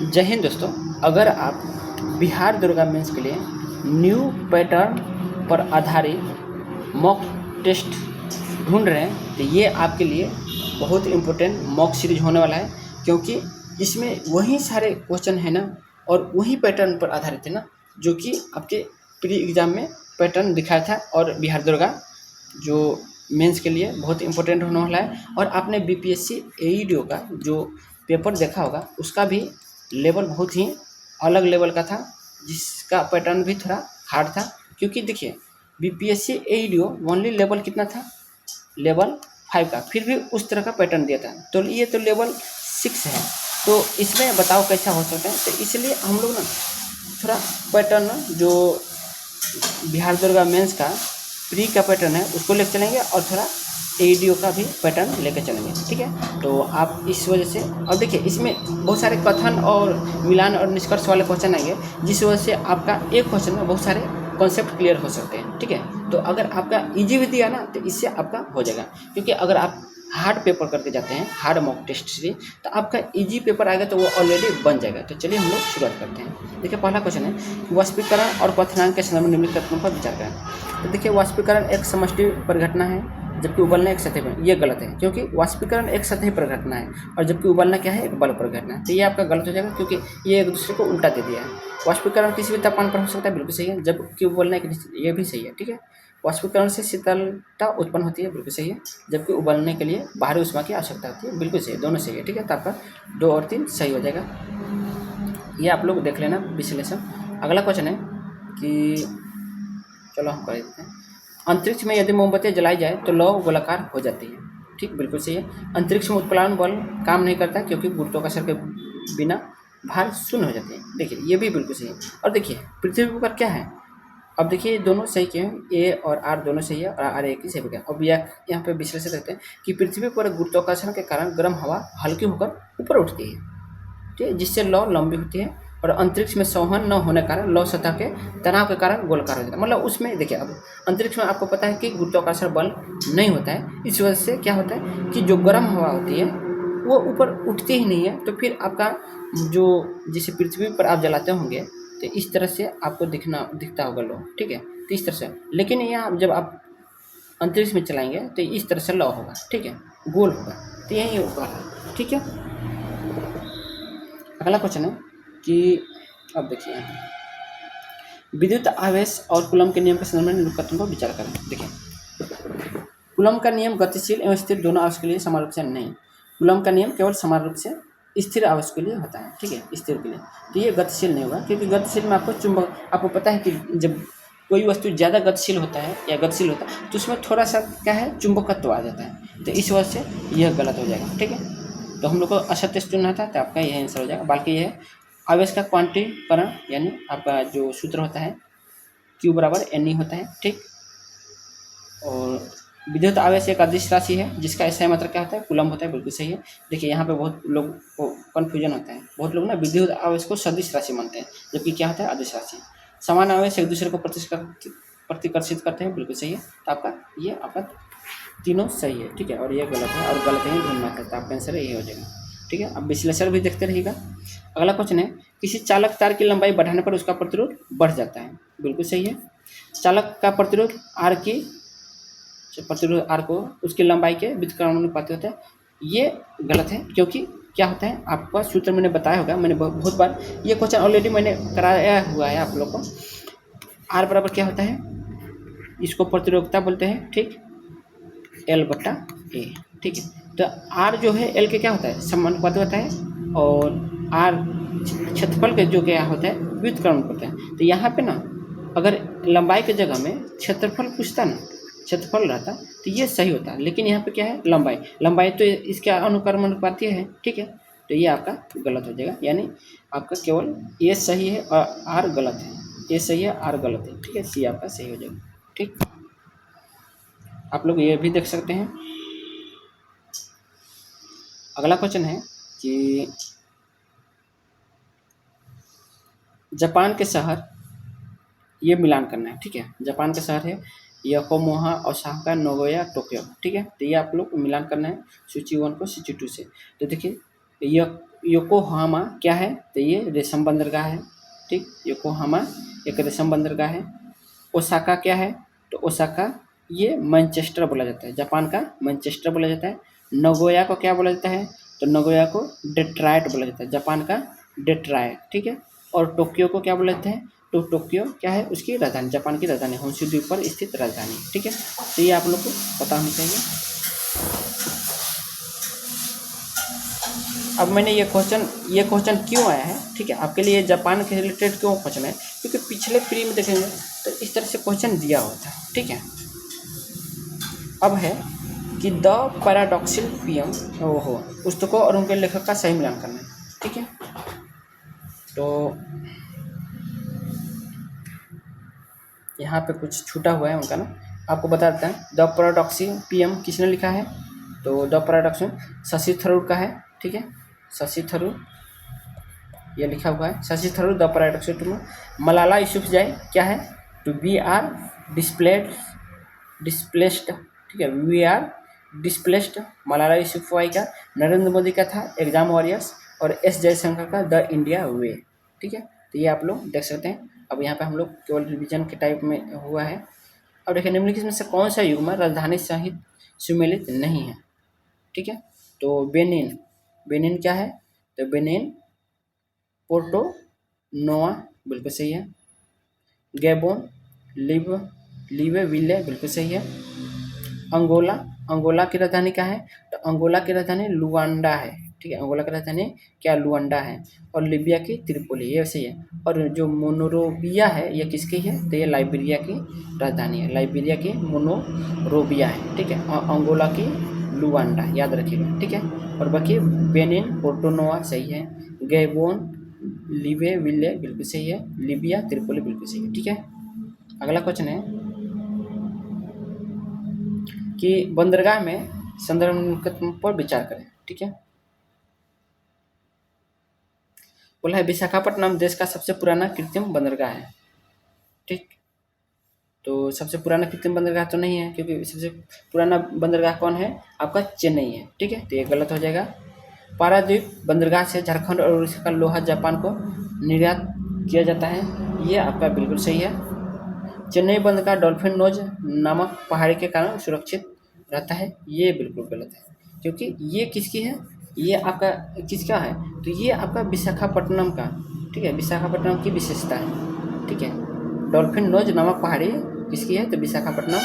जय हिंद दोस्तों। अगर आप बिहार दुर्गा मेंस के लिए न्यू पैटर्न पर आधारित मॉक टेस्ट ढूंढ रहे हैं तो ये आपके लिए बहुत इम्पोर्टेंट मॉक सीरीज होने वाला है, क्योंकि इसमें वही सारे क्वेश्चन है ना और वही पैटर्न पर आधारित है ना जो कि आपके प्री एग्ज़ाम में पैटर्न दिखाया था। और बिहार दुर्गा जो मेंस के लिए बहुत इम्पोर्टेंट होने वाला है। और आपने बीपीएससी एईडीओ का जो पेपर देखा होगा उसका भी लेवल बहुत ही अलग लेवल का था, जिसका पैटर्न भी थोड़ा हार्ड था। क्योंकि देखिए बीपीएससी एईडीओ ओनली लेवल कितना था, लेवल 5 का, फिर भी उस तरह का पैटर्न दिया था। तो ये तो लेवल 6 है, तो इसमें बताओ कैसा हो सकता है। तो इसलिए हम लोग ना थोड़ा पैटर्न जो बिहार दुर्गा मेंस का प्री का पैटर्न है उसको लेकर चलेंगे और थोड़ा एईडीओ का भी पैटर्न लेकर चलेंगे, ठीक है। तो आप इस वजह से, और देखिए इसमें बहुत सारे कथन और मिलान और निष्कर्ष वाले क्वेश्चन आएंगे, जिस वजह से आपका एक क्वेश्चन में बहुत सारे कॉन्सेप्ट क्लियर हो सकते हैं, ठीक है। तो अगर आपका इजी भी दिया ना तो इससे आपका हो जाएगा, क्योंकि अगर आप हार्ड पेपर करके जाते हैं, हार्ड मॉक टेस्ट से, तो आपका इजी पेपर आएगा तो वो ऑलरेडी बन जाएगा। तो चलिए हम लोग शुरुआत करते हैं। देखिए पहला क्वेश्चन है कि वाष्पीकरण और क्वथनांक के संदर्भ में निम्नलिखित तत्वों पर विचार करें। तो देखिए वाष्पीकरण एक समष्टि परिघटना है, जबकि उबलना एक सतही पर। ये गलत है, क्योंकि वाष्पीकरण एक सतही परिघटना है और जबकि उबलना क्या है, एक बल परिघटना है। तो ये आपका गलत हो जाएगा, क्योंकि ये एक दूसरे को उल्टा दे दिया है। वाष्पीकरण किसी भी तापमान पर हो सकता है, बिल्कुल सही है, जबकि उबलना एक, ये भी सही है, ठीक है। वाष्पीकरण से शीतलता उत्पन्न होती है, बिल्कुल सही है, जबकि उबलने के लिए बाहरी ऊष्मा की आवश्यकता होती है, बिल्कुल सही है, दोनों सही है, ठीक है। तो आपका 2 और 3 सही हो जाएगा। ये आप लोग देख लेना विश्लेषण। अगला क्वेश्चन है कि चलो हम कर देते हैं। अंतरिक्ष में यदि मोमबत्ती जलाई जाए तो लौ गोलाकार हो जाती है, ठीक, बिल्कुल सही है। अंतरिक्ष में उत्प्लावन बल काम नहीं करता, क्योंकि गुरुत्वाकर्षण के बिना भार शून्य हो जाते हैं। देखिए ये भी बिल्कुल सही है। और देखिए पृथ्वी पर क्या है, अब देखिए दोनों सही क्यों हैं, ए और आर दोनों सही है और आर एक ही सही है। अब यहाँ पे विश्लेषण करते हैं कि पृथ्वी पर गुरुत्वाकर्षण के कारण गर्म हवा हल्की होकर ऊपर उठती है, ठीक है, जिससे लौ लंबी होती है। और अंतरिक्ष में संवहन न होने के कारण लौ सतह के तनाव के कारण गोलाकार हो जाता है। मतलब उसमें देखिए अब अंतरिक्ष में आपको पता है कि गुरुत्वाकर्षण बल नहीं होता है, इस वजह से क्या होता है कि जो गर्म हवा होती है वो ऊपर उठती ही नहीं है। तो फिर आपका जो जिसे पृथ्वी पर आप जलाते होंगे तो इस तरह से आपको दिखता होगा लौ, ठीक है। तो इस तरह से, लेकिन यहाँ जब आप अंतरिक्ष में चलाएंगे तो इस तरह से लौ होगा, ठीक है, गोल होगा। तो यही होगा, ठीक है। अगला क्वेश्चन है कि अब देखिए विद्युत आवेश और कूलम के नियम के संदर्भ में निम्नलिखित कथनों पर विचार करें। देखिए कूलम का नियम गतिशील एवं स्थिर दोनों आवेश के लिए समान रूप से नहीं, कूलम का नियम केवल समान रूप से स्थिर आवेश के लिए होता है, ठीक है, स्थिर के लिए। तो ये गतिशील नहीं होगा, क्योंकि गतिशील में आपको चुंबक, आपको पता है कि जब कोई वस्तु ज़्यादा गतिशील होता है या गतिशील होता है तो उसमें थोड़ा सा क्या है, चुंबकत्व आ जाता है। तो इस वजह से यह गलत हो जाएगा, ठीक है। तो हम लोग को असत्य चुनना था, तो आपका यह आंसर हो जाएगा। बाकी यह आवेश का क्वांटीकरण यानी आपका जो सूत्र होता है Q बराबर NE होता है, ठीक। और विद्युत आवेश एक अदिश राशि है जिसका ऐसा मात्रा क्या होता है, कूलम होता है, बिल्कुल सही है। देखिए यहाँ पे बहुत लोग को कन्फ्यूजन होता है, बहुत लोग ना विद्युत आवेश को सदिश राशि मानते हैं, जबकि क्या होता है, अदिश राशि। समान आवेश एक दूसरे को प्रतिकर्षित करते हैं, बिल्कुल सही है। तो आपका तीनों सही है, ठीक है, और ये गलत है और गलत ही ढूंढना था, तो आपका आंसर यही हो जाएगा, ठीक है। अब विश्लेषण भी देखते रहिएगा। अगला क्वेश्चन है किसी चालक तार की लंबाई बढ़ाने पर उसका प्रतिरोध बढ़ जाता है, बिल्कुल सही है। चालक का प्रतिरोध आर को उसकी लंबाई के व्युत्क्रमानुपाती होता है, ये गलत है। क्योंकि क्या होता है, आपका सूत्र मैंने बताया होगा, मैंने बहुत बार ये क्वेश्चन ऑलरेडी मैंने कराया हुआ है आप लोग को। आर बराबर क्या होता है, इसको प्रतिरोधकता बोलते हैं, ठीक, L/A, ठीक है। तो R जो है L के क्या होता है, समानुपाती होता है, और R क्षेत्रफल के जो क्या होता है, व्युत्क्रमानुपाती होता है। तो यहाँ पे ना अगर लंबाई के जगह में क्षेत्रफल पूछता ना, क्षेत्रफल रहता तो ये सही होता, लेकिन यहाँ पे क्या है, लंबाई तो इसके अनुक्रमानुपाती है, ठीक है। तो ये आपका गलत हो जाएगा, यानी आपका केवल A सही है और R गलत है, A सही है R गलत है, ठीक है, C आपका सही हो जाएगा, ठीक। आप लोग ये भी देख सकते हैं। अगला क्वेश्चन है कि जापान के शहर, ये मिलान करना है, ठीक है। जापान का शहर है योकोहामा, ओसाका, नागोया, टोक्यो, ठीक है। तो ये आप लोग मिलान करना है सूची 1 को सूची 2 से। तो देखिए योकोहामा क्या है, तो ये रेशम बंदरगाह है। ठीक, योकोहामा एक रेशम बंदरगाह है। ओसाका क्या है, तो ओसाका ये मैनचेस्टर बोला जाता है, जापान का मैनचेस्टर बोला जाता है। नगोया को क्या बोला जाता है, तो नगोया को डेट्रायट बोला जाता है, जापान का डेट्रायट। ठीक है, और टोक्यो को क्या बोला जाता है, तो टोक्यो क्या है, उसकी राजधानी, जापान की राजधानी, होन्शु द्वीप पर स्थित राजधानी। ठीक है, तो ये आप लोग को पता होना चाहिए। अब मैंने ये क्वेश्चन क्यों आया है, ठीक है, आपके लिए जापान के रिलेटेड क्यों क्वेश्चन है, क्योंकि पिछले प्री में देखेंगे तो इस तरह से क्वेश्चन दिया हुआ था। ठीक है, अब है कि द पैराडॉक्सिल पीएम, ओहो, पुस्तकों और उनके लेखक का सही मिलान करना है। ठीक है, तो यहाँ पे कुछ छूटा हुआ है उनका ना, आपको बता देता है। द पैराडॉक्सिल पीएम किसने लिखा है, तो द पैराडॉक्सिल शशि थरूर का है। ठीक है, शशि थरूर, ये लिखा हुआ है Shashi Tharoor the paradoxical PM. Malala Yousafzai क्या है, टू वी आर डिस्प्लेस्ड। ठीक है, we are displaced Malala Yousafzai का। नरेंद्र मोदी का था एग्जाम वॉरियर्स, और एस जयशंकर का द इंडिया वे। ठीक है, तो ये आप लोग देख सकते हैं। अब यहाँ पे हम लोग केवल रिवीजन के टाइप में हुआ है। अब देखिए, निम्नलिखित में से कौन सा युग्म राजधानी सहित सुमेलित नहीं है। ठीक है, तो बेनिन क्या है, तो बेनिन पोर्टो नोआ बिल्कुल सही है। गैबोन लीवे विले बिल्कुल सही है। अंगोला की राजधानी क्या है, तो अंगोला की राजधानी लुआंडा है। ठीक है, अंगोला की राजधानी क्या, लुआंडा है। और लीबिया की त्रिपोली, ये सही है। और जो मोनोरोबिया है ये किसकी है, तो ये लाइबेरिया की राजधानी है, लाइबेरिया की मोनोरोबिया है। ठीक है, और अंगोला की लुआंडा, याद रखिएगा। ठीक है, और बाकी बेनिन पोर्टोनोआ सही है। गैबोन लीवे विले बिल्कुल सही है। लीबिया त्रिपोली बिल्कुल सही है। ठीक है, अगला क्वेश्चन है कि बंदरगाह में संदर्भ निम्नलिखित पर विचार करें। ठीक है, बोला है विशाखापट्टनम देश का सबसे पुराना कृत्रिम बंदरगाह है। ठीक, तो सबसे पुराना कृत्रिम बंदरगाह तो नहीं है, क्योंकि सबसे पुराना बंदरगाह कौन है, आपका चेन्नई है। ठीक है, तो ये गलत हो जाएगा। पारादीप बंदरगाह से झारखंड और उड़ीसा का लोहा जापान को निर्यात किया जाता है, ये आपका बिल्कुल सही है। चेन्नई बंदरगाह डॉल्फिन नोज नामक पहाड़ी के कारण सुरक्षित रहता है, ये बिल्कुल गलत है, क्योंकि ये किसकी है, ये आपका किसका है, तो ये आपका विशाखापट्टनम का। ठीक है, विशाखापट्टनम की विशेषता है। ठीक है, डॉल्फिन नोज नामक पहाड़ी किसकी है, तो विशाखापट्टनम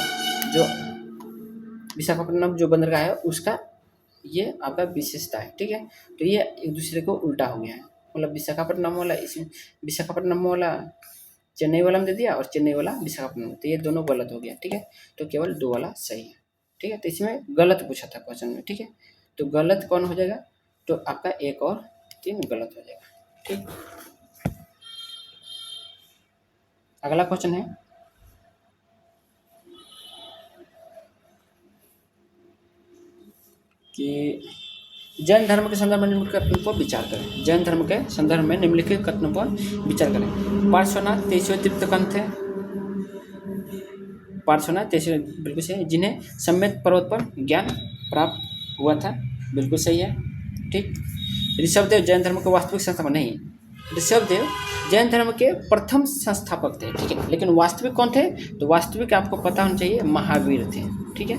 जो बंदरगाह है उसका ये आपका विशेषता है। ठीक है, तो ये एक दूसरे को उल्टा हो गया है, मतलब विशाखापट्टनम वाला चेन्नई वाला में दे दिया और चेन्नई वाला विशाखापट्टनम, तो ये दोनों गलत हो गया। ठीक है, तो केवल 2 वाला सही है। ठीक है, तो इसमें गलत पूछा था क्वेश्चन में। ठीक है, तो गलत कौन हो जाएगा, तो आपका 1 और 3 गलत हो जाएगा। ठीक, अगला क्वेश्चन है कि जैन धर्म के संदर्भ में निम्नलिखित कथनों पर विचार करें। जैन धर्म के संदर्भ में निम्नलिखित कथनों पर विचार करें। पार्श्वनाथ 23वें तीर्थंकर थे, पार्श्वनाथ 23वें बिल्कुल सही है। जिन्हें सम्यक पर्वत पर ज्ञान प्राप्त हुआ था, बिल्कुल सही है। ठीक, ऋषभदेव जैन धर्म के वास्तविक संस्थापक नहीं, ऋषभदेव जैन धर्म के प्रथम संस्थापक थे। ठीक है, लेकिन वास्तविक कौन थे, तो वास्तविक आपको पता होना चाहिए महावीर थे। ठीक है,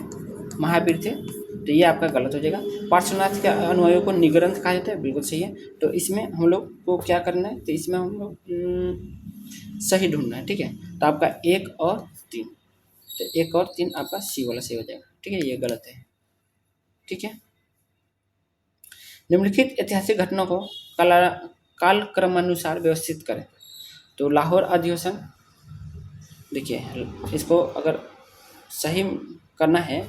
महावीर थे, तो ये आपका गलत हो जाएगा। पार्श्वनाथ के अनुयायियों को निग्रंथ कहा जाता है, बिल्कुल सही है। तो इसमें हम लोग को क्या करना है, तो इसमें हम लोग सही ढूंढना है। ठीक है, तो आपका 1 और 3, तो 1 और 3 आपका सी वाला सही हो जाएगा। ठीक है, ये गलत है। ठीक है, निम्नलिखित ऐतिहासिक घटनाओं को कालक्रमानुसार व्यवस्थित करें। तो लाहौर अधिवेशन, देखिए इसको अगर सही करना है,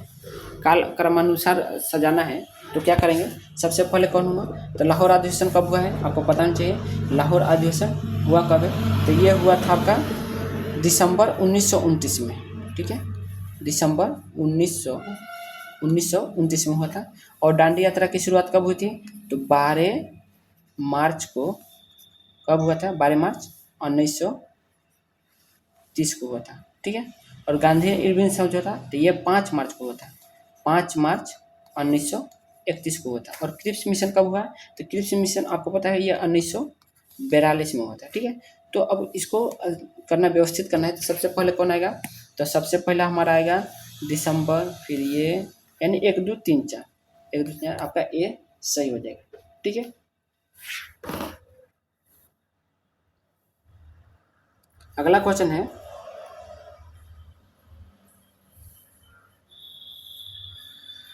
काल क्रमानुसार सजाना है, तो क्या करेंगे, सबसे पहले कौन होगा, तो लाहौर अधिवेशन कब हुआ है, आपको पता नहीं चाहिए। लाहौर अधिवेशन हुआ कब है, तो ये हुआ था आपका दिसंबर 1929 में। ठीक है, दिसंबर 1929 में हुआ था। और दांडी यात्रा की शुरुआत कब हुई थी, तो 12 मार्च को, कब हुआ था, 12 मार्च 1930 को हुआ था। ठीक है, और गांधी इरविन समझौता, तो ये 5 मार्च को हुआ था, 5 मार्च 1931 को हुआ था। और क्रिप्स मिशन कब हुआ? तो क्रिप्स मिशन आपको पता है ये 1942 में हुआ था। ठीक है, तो अब इसको करना, व्यवस्थित करना है। तो सबसे पहले कौन आएगा? तो सबसे पहला हमारा आएगा दिसंबर, फिर ये, यानी 1 2 3 4, 1 2 3 आपका ए सही हो जाएगा। ठीक है, अगला क्वेश्चन है,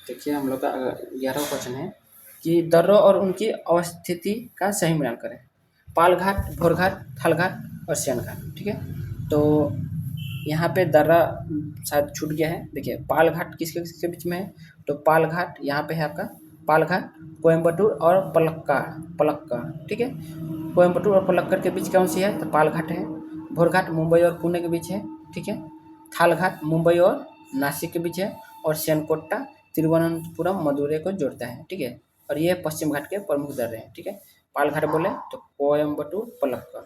देखिए हम लोग का 11वां क्वेश्चन है कि दर्रों और उनकी अवस्थिति का सही मिलान करें। पालघाट, भोरघाट, थालघाट और सियानघाट। ठीक है, तो यहाँ पे दर्रा शायद छूट गया है। देखिए पालघाट किसके किसके बीच में है? तो पालघाट यहाँ पे है आपका, पालघाट कोयम्बटूर और पलक्कड़। ठीक है, कोयम्बटूर और पलक्कड़ के बीच कौन सी है? तो पालघाट है। भोरघाट मुंबई और पुणे के बीच है। ठीक है, थालघाट मुंबई और नासिक के बीच है। और सियानकोट्टा तिरुवनंतपुरम मदुरै को जोड़ता है। ठीक है, और ये पश्चिम घाट के प्रमुख दर्रे हैं। ठीक है, पालघाट बोले तो कोयम्बटूर पलक्कड़,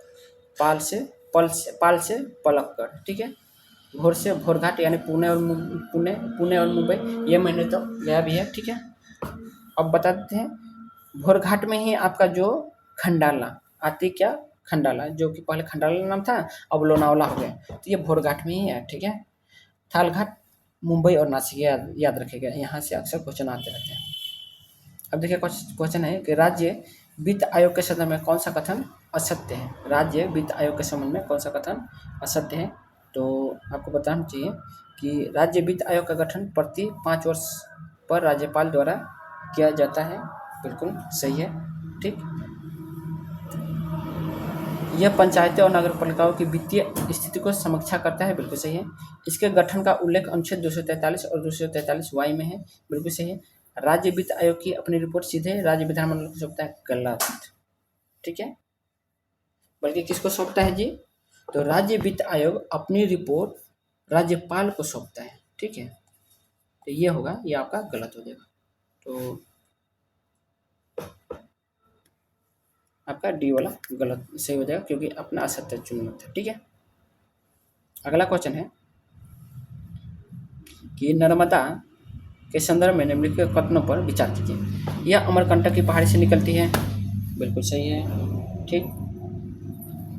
पाल से पलक्कड़। ठीक है, भोर से भोरघाट यानी पुणे और मुंबई, ये मैंने तो गया भी है। ठीक है, अब बता देते हैं, भोरघाट में ही आपका जो खंडाला आती, क्या खंडाला, जो कि पहले खंडाला नाम था, अब लोनावला हो गया, तो ये भोरघाट में ही है। ठीक है, थालघाट मुंबई और नासिक, याद रखिएगा, यहाँ से अक्सर क्वेश्चन आते रहते हैं। अब देखिए क्वेश्चन है कि राज्य वित्त आयोग के संदर्भ में कौन सा कथन असत्य है? राज्य वित्त आयोग के संबंध में कौन सा कथन असत्य है? तो आपको बताना चाहिए कि राज्य वित्त आयोग का गठन प्रति 5 वर्ष पर राज्यपाल द्वारा किया जाता है। बिल्कुल सही है। ठीक, यह पंचायतें और नगर पालिकाओं की वित्तीय स्थिति को समीक्षा करता है। बिल्कुल सही है। इसके गठन का उल्लेख अनुच्छेद 243 और 243 वाई में है। बिल्कुल सही है। राज्य वित्त आयोग की अपनी रिपोर्ट सीधे राज्य विधानमंडल को सौंपता है। गलत। ठीक है, बल्कि किसको सौंपता है जी? तो राज्य वित्त आयोग अपनी रिपोर्ट राज्यपाल को सौंपता है। ठीक है, तो ये होगा, ये आपका गलत हो जाएगा। तो आपका डी वाला गलत सही हो जाएगा, क्योंकि अपना असत्य चुनना था। ठीक है, अगला क्वेश्चन है कि नर्मदा के संदर्भ में निम्नलिखित कथनों पर विचार कीजिए। यह अमरकंटक की पहाड़ी से निकलती है। बिल्कुल सही है। ठीक,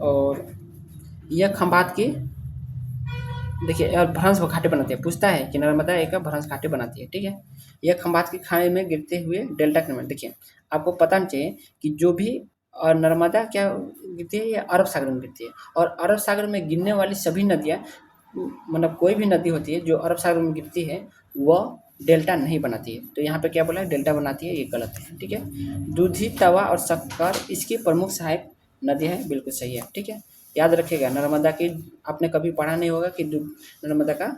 और यह खंभात की, देखिए, और भ्रंश घाटी बनाती है। पूछता है कि नर्मदा एक भ्रंश घाटी बनाती है। ठीक है, यह खंभात की खाई में गिरते हुए डेल्टा के निर्माण। देखिए आपको पता नहीं चाहिए कि जो भी और नर्मदा क्या गिरती है, या अरब सागर में गिरती है। और अरब सागर में गिरने वाली सभी नदियाँ, मतलब कोई भी नदी होती है जो अरब सागर में गिरती है, वह डेल्टा नहीं बनाती है। तो यहाँ पे क्या बोला है? डेल्टा बनाती है, ये गलत है। ठीक है, दूधी, तवा और शक्कर इसकी प्रमुख सहायक नदी है। बिल्कुल सही है। ठीक है, याद रखिएगा, नर्मदा की आपने कभी पढ़ा नहीं होगा कि नर्मदा का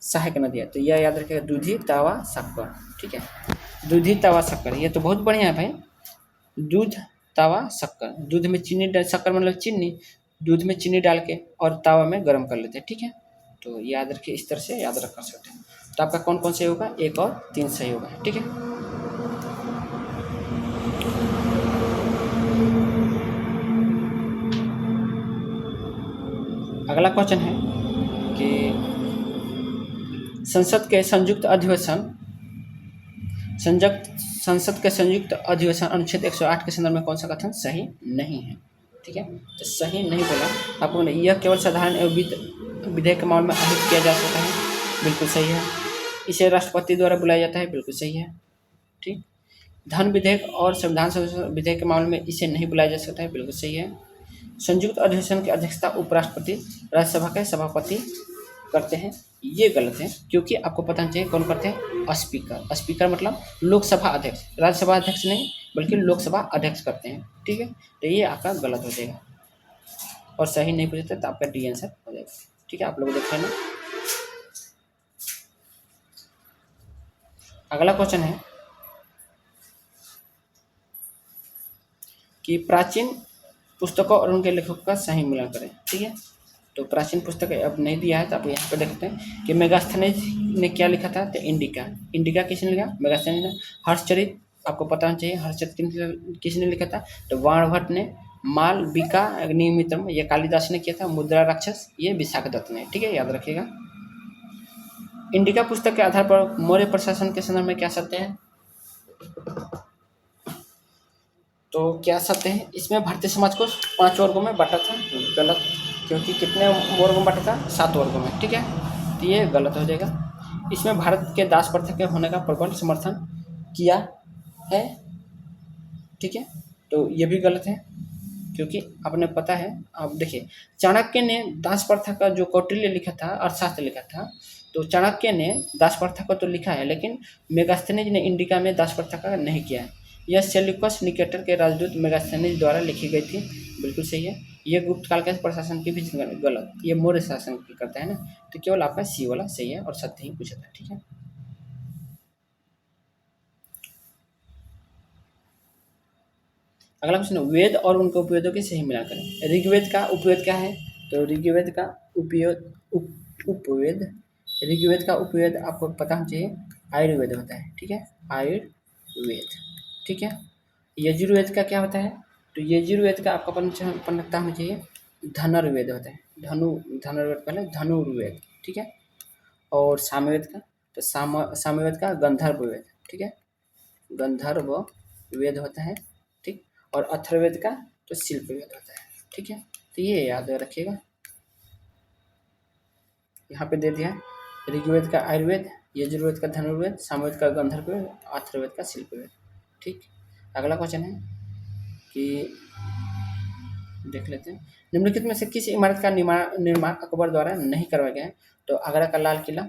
सहायक नदी है, तो यह याद रखिएगा, दूधी, तवा, शक्कर। ठीक है, दूधी, तवा, शक्कर, ये तो बहुत बढ़िया है भाई। दूध, तवा, शक्कर। दूध में चीनी, शक्कर मतलब चीनी, दूध में चीनी डाल के और तवा में गर्म कर लेते हैं। ठीक है, तो याद रखिए, इस तरह से याद रख कर सकते हैं। तो आपका कौन कौन सही होगा? 1 और 3 सही होगा। ठीक है, अगला क्वेश्चन है कि संसद के संयुक्त अधिवेशन अनुच्छेद 108 के संदर्भ में कौन सा कथन सही नहीं है? ठीक है, तो सही नहीं बोला आपको, यह केवल साधारण एवं विधेयक के मामले में आहित किया जा सकता है। बिल्कुल सही है। इसे राष्ट्रपति द्वारा बुलाया जाता है। बिल्कुल सही है। ठीक, धन विधेयक और संविधान संशोधन विधेयक के मामले में इसे नहीं बुलाया जा सकता है। बिल्कुल सही है। संयुक्त अधिवेशन की अध्यक्षता उपराष्ट्रपति राज्यसभा के सभापति करते हैं, ये गलत है, क्योंकि आपको पता चाहिए कौन करते हैं? स्पीकर। स्पीकर मतलब लोकसभा अध्यक्ष, राज्यसभा अध्यक्ष नहीं, बल्कि लोकसभा अध्यक्ष करते हैं। ठीक है, तो ये आपका गलत हो जाएगा, और सही नहीं पूछते तो आपका डी आंसर हो जाएगा। ठीक है, आप लोग देख लेना। अगला क्वेश्चन है कि प्राचीन पुस्तकों और उनके लेखकों का सही मिलान करें। ठीक है, तो प्राचीन पुस्तक अब नहीं दिया है, तो आप यहाँ पर देखते हैं कि मेगास्थनीज ने क्या लिखा था? तो इंडिका किसने लिखा? मेगास्थनीज ने। हर्षचरित आपको पता होना चाहिए, हर्षचरित किसने लिखा था? तो बाणभट्ट ने। मालविका अग्निमित्रम, ये कालिदास ने किया था। मुद्रा राक्षस, ये विशाख दत्त ने। ठीक है, याद रखिएगा। इंडिका पुस्तक के आधार पर मौर्य प्रशासन के संदर्भ में क्या सत्य है? तो क्या सकते हैं, इसमें भारतीय समाज को 5 वर्गों में बांटा था, गलत, क्योंकि कितने वर्गों में बांटा था, 7 वर्गों में, ठीक है, तो ये गलत हो जाएगा। इसमें भारत के दास प्रथा के होने का प्रबल समर्थन किया है, ठीक है, तो ये भी गलत है, क्योंकि आपने पता है, आप देखिए, चाणक्य ने दास प्रथा का जो कौटिल्य लिखा था, अर्थशास्त्र लिखा था, तो चाणक्य ने दास प्रथा को तो लिखा है, लेकिन मेगास्थनीज ने इंडिका में दास प्रथा का नहीं किया है। यह सेल्यूकस निकेटर के राजदूत मेगास्थनीज द्वारा लिखी गई थी, बिल्कुल सही है। ये गुप्त काल के प्रशासन की भी गलत, ये मौर्य शासन की करता है ना, तो केवल आपका सी वाला सही है और सत्य ही पूछा था, ठीक है। अगला क्वेश्चन, वेद और उनके उपवेदों की सही मिलान करें। ऋग्वेद का उपवेद क्या है, तो ऋग्वेद का उपवेद, ऋग्वेद का उपवेद आपको पता होना चाहिए, आयुर्वेद होता है, ठीक है, आयुर्वेद, ठीक है। यजुर्वेद का क्या होता है, तो यजुर्वेद का आपका पता होना चाहिए, धनुर्वेद होता है, धनुर्वेद पहले धनुर्वेद, ठीक है। और सामवेद का, तो सामवेद का गंधर्व वेद, ठीक है, गंधर्व वेद होता है, ठीक। और अथर्ववेद का तो शिल्प वेद होता है, ठीक है, तो ये याद रखिएगा। यहाँ पे दे दिया है ऋग्वेद का आयुर्वेद, यजुर्वेद का धनुर्वेद, सामवेद का गंधर्व वेद, अथर्ववेद का शिल्प वेद, ठीक। अगला क्वेश्चन है कि देख लेते हैं, निम्नलिखित में से किस इमारत का निर्माण अकबर द्वारा नहीं करवाया गया है, तो आगरा का लाल किला,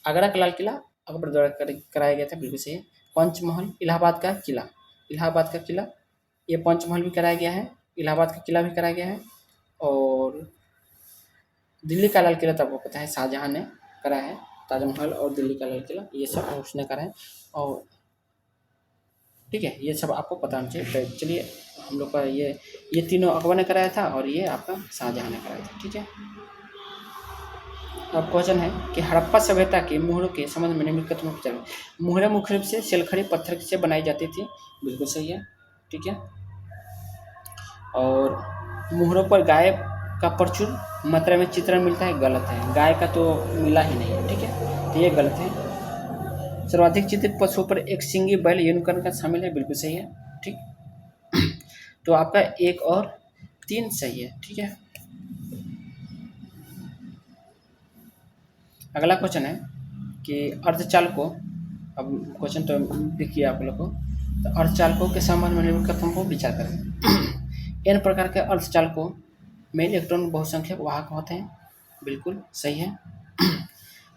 आगरा का लाल किला अकबर द्वारा कराया गया था, बिल्कुल सही है। पंचमहल, इलाहाबाद का किला, इलाहाबाद का किला, ये पंचमहल भी कराया गया है, इलाहाबाद का किला भी कराया गया है। और दिल्ली का लाल किला तो आपको पता है शाहजहाँ ने कराया है, ताजमहल और दिल्ली का लाल किला ये सब उसने करा है, और ठीक है, ये सब आपको पता होना चाहिए। तो चलिए, हम लोग का ये तीनों अकबर ने कराया था और ये आपका शाहजहाँ ने कराया था, ठीक है। अब क्वेश्चन है कि हड़प्पा सभ्यता के मुहरों के संबंध में निम्नलिखित में विचार, मुहरें मुख्य रूप से शेलखड़ी पत्थर से बनाई जाती थी, बिल्कुल सही है, ठीक है। और मुहरों पर गाय का प्रचुर मात्रा में चित्रण मिलता है, गलत है, गाय का तो मिला ही नहीं है, ठीक है, तो ये गलत है। सर्वाधिक चित्रित पशुओं पर एक सिंगी बैल यूनिकॉर्न का शामिल है, बिल्कुल सही है, ठीक। तो आपका 1 और 3 सही है, ठीक है। अगला क्वेश्चन है कि अर्धचालकों, अब क्वेश्चन तो देखिए आप लोग को, तो अर्धचालकों के संबंध में निम्नलिखित को विचार करें। n प्रकार के अर्धचालकों में इलेक्ट्रॉन बहुसंख्यक वाहक होते हैं, बिल्कुल सही है।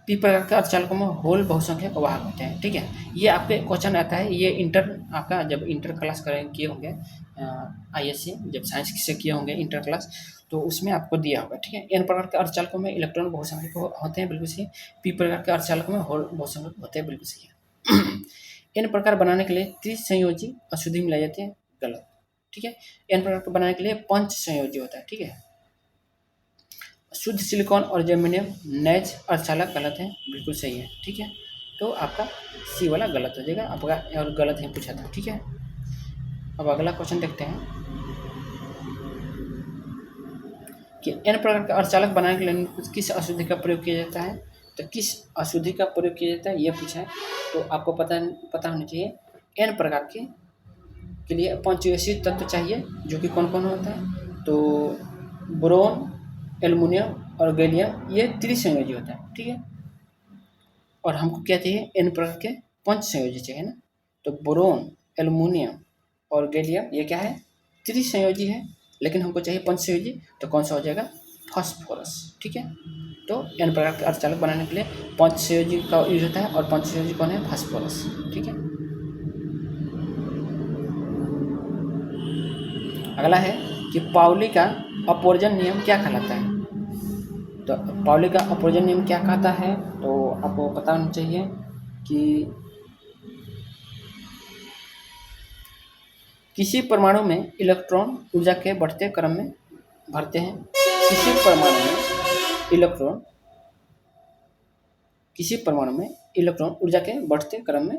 पी प्रकार के अर्धचालकों में होल बहुसंख्यक वाहक होते हैं, ठीक है। ये आपके क्वेश्चन आता है, ये आपका जब इंटर क्लास किए होंगे, ISC जब साइंस से किए होंगे इंटर क्लास, तो उसमें आपको दिया होगा, ठीक है। n प्रकार के अर्धचालकों में इलेक्ट्रॉन बहुसंख्यक होते हैं, बिल्कुल सही। पी प्रकार के अर्धचालकों में होल बहुसंख्यक होते हैं, बिल्कुल सही है। n प्रकार बनाने के लिए त्रिसंयोजी अशुद्धि मिलाई जाती है, गलत, ठीक है। n प्रकार को बनाने के लिए पंच संयोजी होता है, ठीक है। शुद्ध सिलिकॉन और जर्मेनियम नैज अर्धचालक गलत है, बिल्कुल सही है, ठीक है। तो आपका सी वाला गलत हो जाएगा, आपका और गलत ही पूछा था, ठीक है। अब अगला क्वेश्चन देखते हैं कि n प्रकार का अर्धचालक बनाने के लिए किस अशुद्धि का प्रयोग किया जाता है, तो किस अशुद्धि का प्रयोग किया जाता है ये पूछा है, तो आपको पता होना चाहिए। n प्रकार के लिए पंचविंशी तत्व चाहिए, जो कि कौन कौन होता है, तो बोरोन, एल्युमिनियम और गैलियम, ये त्रिसंयोजी होता है, ठीक है। और हमको क्या चाहिए, n प्रकार के पंच संयोजी चाहिए ना, तो बोरोन, एल्युमिनियम और गैलियम ये क्या है, त्रिसंयोजी है, लेकिन हमको चाहिए पंच संयोजी, तो कौन सा हो जाएगा, फास्फोरस, ठीक है। तो n प्रकार के अर्धचालक बनाने के लिए पंच संयोजी का यूज होता है, और पंच संयोजी कौन है, फास्फोरस, ठीक है। अगला है कि पाउली का अपवर्जन नियम क्या कहलाता है, तो पाउली का अपवर्जन नियम क्या कहता है, तो आपको पता होना चाहिए कि किसी परमाणु में इलेक्ट्रॉन ऊर्जा के बढ़ते क्रम में भरते हैं, किसी परमाणु में इलेक्ट्रॉन ऊर्जा के बढ़ते क्रम में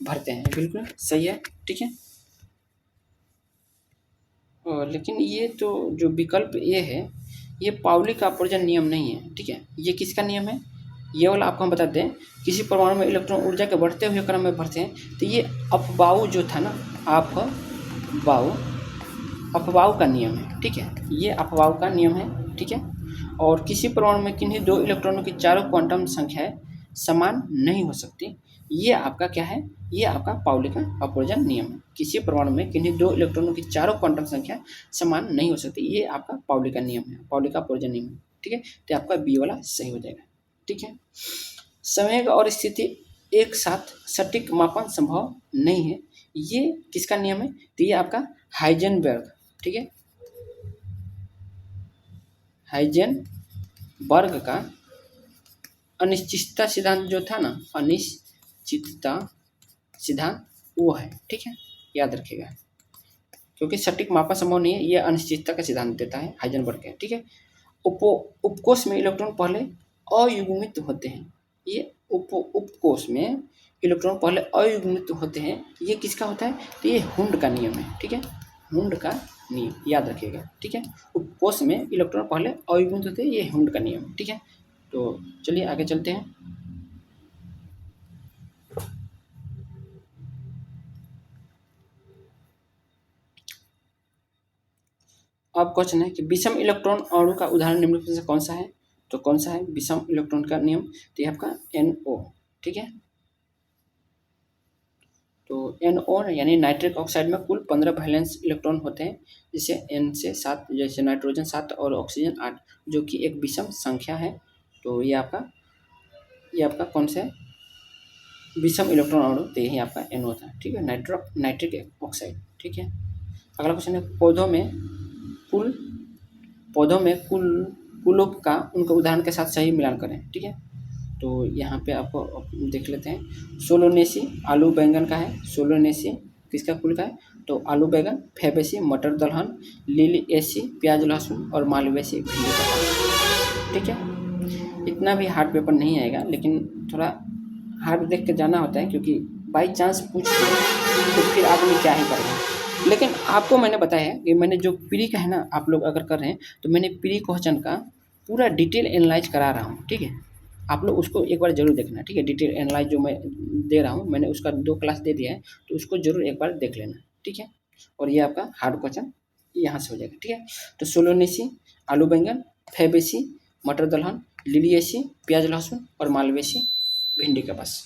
भरते हैं, बिल्कुल सही है, ठीक है। लेकिन ये तो जो विकल्प ये है, ये पाउली का अपवर्जन नियम नहीं है, ठीक है। ये किसका नियम है, ये वाला आपको हम बताते हैं, किसी परमाणु में इलेक्ट्रॉन ऊर्जा के बढ़ते हुए क्रम में बढ़ते हैं, तो ये अपबाऊ जो था ना, अपबाऊ का नियम है, ठीक है, ये अपबाऊ का नियम है, ठीक है। और किसी परमाणु में किन्हीं दो इलेक्ट्रॉनों की चारों क्वांटम संख्याएं समान नहीं हो सकती, ये आपका क्या है, ये आपका पाउली का अपवर्जन नियम है। किसी परमाणु में किन्हीं दो इलेक्ट्रॉनों की चारों क्वांटम संख्या समान नहीं हो सकती, ये आपका पाउली का नियम है, पाउली का अपवर्जन नियम है, ठीक है। तो आपका बी वाला सही हो जाएगा, ठीक है। संवेग और स्थिति एक साथ सटीक मापन संभव नहीं है, ये किसका नियम है, तो ये आपका हाइजेनबर्ग, ठीक है, हाइजेनबर्ग का अनिश्चितता सिद्धांत जो था ना, अनिश्चितता सिद्धांत वो है, ठीक है, याद रखिएगा, क्योंकि सटीक मापन संभव नहीं है, ये अनिश्चितता का सिद्धांत देता है हाइजेनबर्ग का, ठीक है। उपकोष में इलेक्ट्रॉन पहले अयुग्मित होते हैं, ये उपकोष में इलेक्ट्रॉन पहले अयुग्मित होते हैं, ये किसका होता है, तो ये हुंड का नियम है, ठीक है, हुंड का नियम याद रखिएगा, ठीक है। उपकोष में इलेक्ट्रॉन पहले अयुग्मित होते हैं, ये हुंड का नियम है, ठीक है। तो चलिए आगे चलते हैं। अब क्वेश्चन है कि विषम इलेक्ट्रॉन अणु का उदाहरण निम्नलिखित में से कौन सा है, तो कौन सा है विषम इलेक्ट्रॉन का नियम, तो ये आपका NO, ठीक है। तो NO यानी नाइट्रिक ऑक्साइड में कुल 15 वैलेंस इलेक्ट्रॉन होते हैं, जिसे N से 7, जैसे नाइट्रोजन 7 और ऑक्सीजन 8, जो कि एक विषम संख्या है। तो ये आपका कौन सा है विषम इलेक्ट्रॉन अणु, तो यही आपका NO होता है, ठीक है, नाइट्रिक ऑक्साइड, ठीक है। अगला क्वेश्चन है पौधों में कुलों का उनके उदाहरण के साथ सही मिलान करें, ठीक है। तो यहाँ पे आपको देख लेते हैं, सोलोनेसी आलू बैंगन का है, सोलोनेसी किसका कुल का है, तो आलू बैंगन, फैबेसी मटर दलहन, लिलिएसी प्याज लहसुन और मालवेसी भिंडी का, ठीक है। इतना भी हार्ड पेपर नहीं आएगा, लेकिन थोड़ा हार्ड देख के जाना होता है, क्योंकि बाई चांस पूछ तो फिर आदमी क्या ही करेगा। लेकिन आपको मैंने बताया है कि मैंने जो प्री का है ना, आप लोग अगर कर रहे हैं तो मैंने प्री क्वेश्चन का पूरा डिटेल एनालाइज करा रहा हूँ, ठीक है। आप लोग उसको एक बार जरूर देखना, ठीक है, डिटेल एनालाइज जो मैं दे रहा हूँ, मैंने उसका 2 क्लास दे दिया है, तो उसको जरूर एक बार देख लेना, ठीक है। और ये आपका हार्ड क्वेश्चन यहाँ से हो जाएगा, ठीक है। तो सोलोनेसी आलू बैंगन, फैबेसी मटर दलहन, लिलिएसी प्याज लहसुन और मालवेसी भिंडी का बस,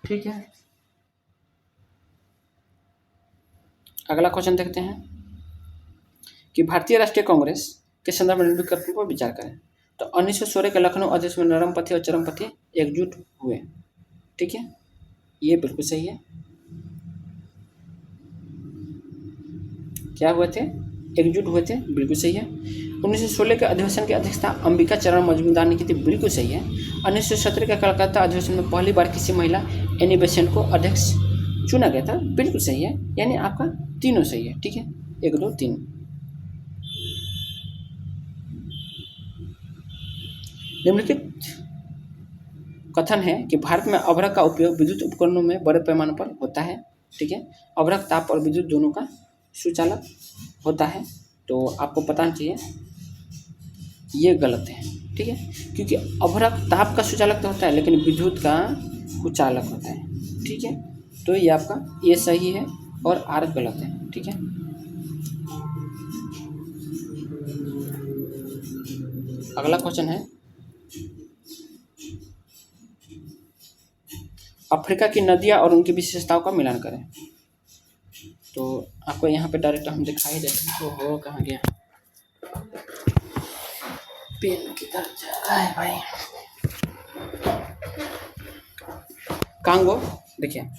ठीक है। अगला क्वेश्चन देखते हैं कि भारतीय राष्ट्रीय कांग्रेस के संदर्भ में निम्नलिखित कथनों पर विचार करें। तो 1916 के लखनऊ अधिवेशन में नरमपंथी और चरमपंथी एकजुट हुए, ठीक है, ये बिल्कुल सही है। क्या हुए थे, एकजुट हुए थे, बिल्कुल सही है। 1916 के अधिवेशन की अध्यक्षता अंबिका चरण मजूमदार ने की थी, बिल्कुल सही है। 1917 के कलकत्ता अधिवेशन में पहली बार किसी महिला एनी बेसेंट को अध्यक्ष चुना गया था, बिल्कुल सही है, यानी आपका तीनों सही है, ठीक है, 1 2 3। निम्नलिखित कथन है कि भारत में अभ्रक का उपयोग विद्युत उपकरणों में बड़े पैमाने पर होता है, ठीक है, अभ्रक ताप और विद्युत दोनों का सुचालक होता है, तो आपको पता चाहिए ये गलत है, ठीक है, क्योंकि अभ्रक ताप का सुचालक तो होता है, लेकिन विद्युत का कुचालक होता है, ठीक है। तो ये आपका ये सही है और आर गलत है, ठीक है। अगला क्वेश्चन है, अफ्रीका की नदियाँ और उनकी विशेषताओं का मिलान करें। तो आपको यहाँ पे डायरेक्ट हम दिखाई देते हैं, तो हो कहाँ गया, पेन किधर जा रहा है भाई। कांगो, देखिए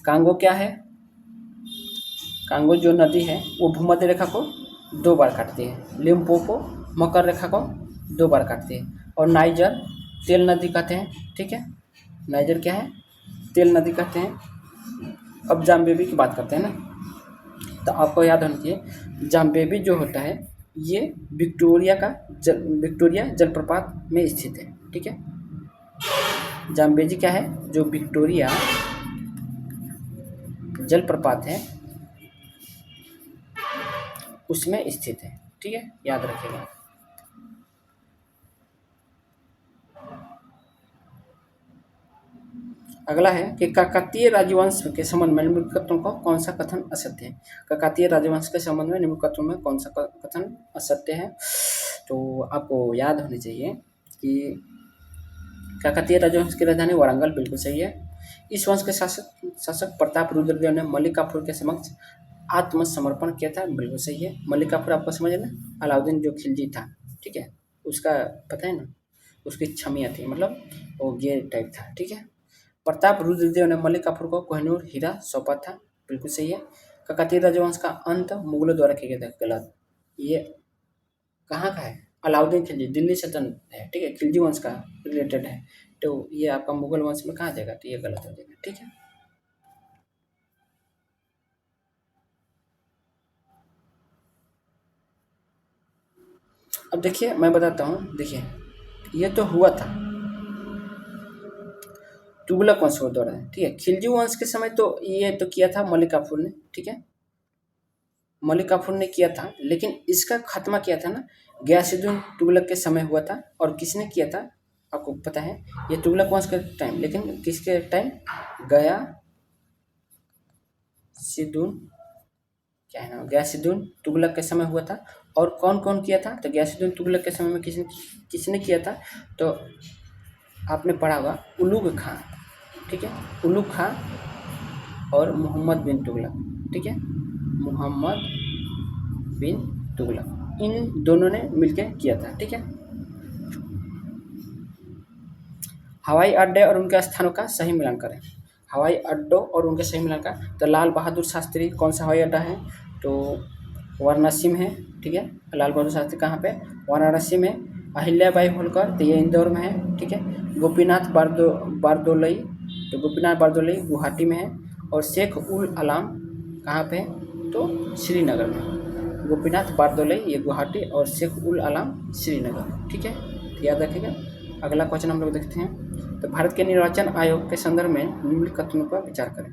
कांगो क्या है, कांगो जो नदी है वो भूमध्य रेखा को 2 बार काटती है, लिम्पोपो मकर रेखा को 2 बार काटती है, और नाइजर तेल नदी कहते हैं, ठीक है, नाइजर क्या है, तेल नदी कहते हैं। अब जाम्बेबी की बात करते हैं ना, तो आपको याद होना चाहिए जाम्बेबी जो होता है ये विक्टोरिया जलप्रपात में स्थित है, ठीक है। जाम्बेजी क्या है, जो विक्टोरिया जलप्रपात है उसमें स्थित है, ठीक है, याद रखिएगा। अगला है कि काकतीय राजवंश के संबंध में निम्नलिखित कथनों का कौन सा कथन असत्य है। काकतीय राजवंश के संबंध में निम्नलिखित कथनों में कौन सा कथन असत्य है। तो आपको याद होनी चाहिए कि काकतीय राजवंश की राजधानी वारंगल बिल्कुल सही है। इस वंश के शासक प्रताप रुद्रदेव ने मल्लिकाफुर के समक्ष आत्मसमर्पण किया था, बिल्कुल सही है। मल्लिकाफुर आपको समझ ना, अलाउद्दीन जो खिलजी था, ठीक है, उसका पता है ना, उसकी छमियाँ थी, मतलब वो ये टाइप था, ठीक है। प्रताप रुद्रदेव ने मल्लिकाफुर को कोहिनूर हीरा सौंपा था, बिल्कुल सही है। काकतीय राजवंश का अंत मुगलों द्वारा किया गया था, गलत। ये कहाँ का है, अलाउद्दीन खिलजी, दिल्ली सल्तनत है, ठीक है, खिलजी वंश का रिलेटेड है, तो ये आपका मुगल वंश में कहाँ जाएगा, तो ये गलत हो जाएगा, ठीक है। अब देखिए मैं बताता हूँ, देखिए ये तो हुआ था तुगलक वंश के द्वारा, ठीक है। खिलजी वंश के समय तो ये तो किया था मल्लिकाफुर ने, ठीक है, मल्लिकाफुर ने किया था, लेकिन इसका खात्मा किया था ना गयासुद्दीन तुगलक के समय हुआ था। और किसने किया था आपको पता है, ये तुगलक वंश के टाइम, लेकिन किसके टाइम, गयासुद्दीन, क्या है ना, गयासुद्दीन तुगलक के समय हुआ था। और कौन कौन किया था, तो गयासुद्दीन तुगलक के समय में किसने किसने किया था, तो आपने पढ़ा होगा उलुग खां, ठीक है, उलुग खां और मोहम्मद बिन तुगलक, ठीक है, मोहम्मद बिन तुगलक, इन दोनों ने मिलकर किया था, ठीक है। हवाई अड्डे और उनके स्थानों का सही मिलान करें। हवाई अड्डों और उनके सही मिलान का, तो लाल बहादुर शास्त्री कौन सा हवाई अड्डा है, तो वाराणसी में है, ठीक है। लाल बहादुर शास्त्री कहाँ पे, वाराणसी में। अहिल्याबाई होलकर, तो ये इंदौर में है, ठीक है। गोपीनाथ बारदोलई, तो गोपीनाथ बारदोलई गुवाहाटी में है। और शेख उल आलम कहाँ पे है, तो श्रीनगर में। गोपीनाथ बारदोलई ये गुवाहाटी और शेख उल आलम श्रीनगर, ठीक है, तो याद रखिएगा। अगला क्वेश्चन हम लोग देखते हैं, तो भारत के निर्वाचन आयोग के संदर्भ में निम्नलिखित कथनों पर विचार करें।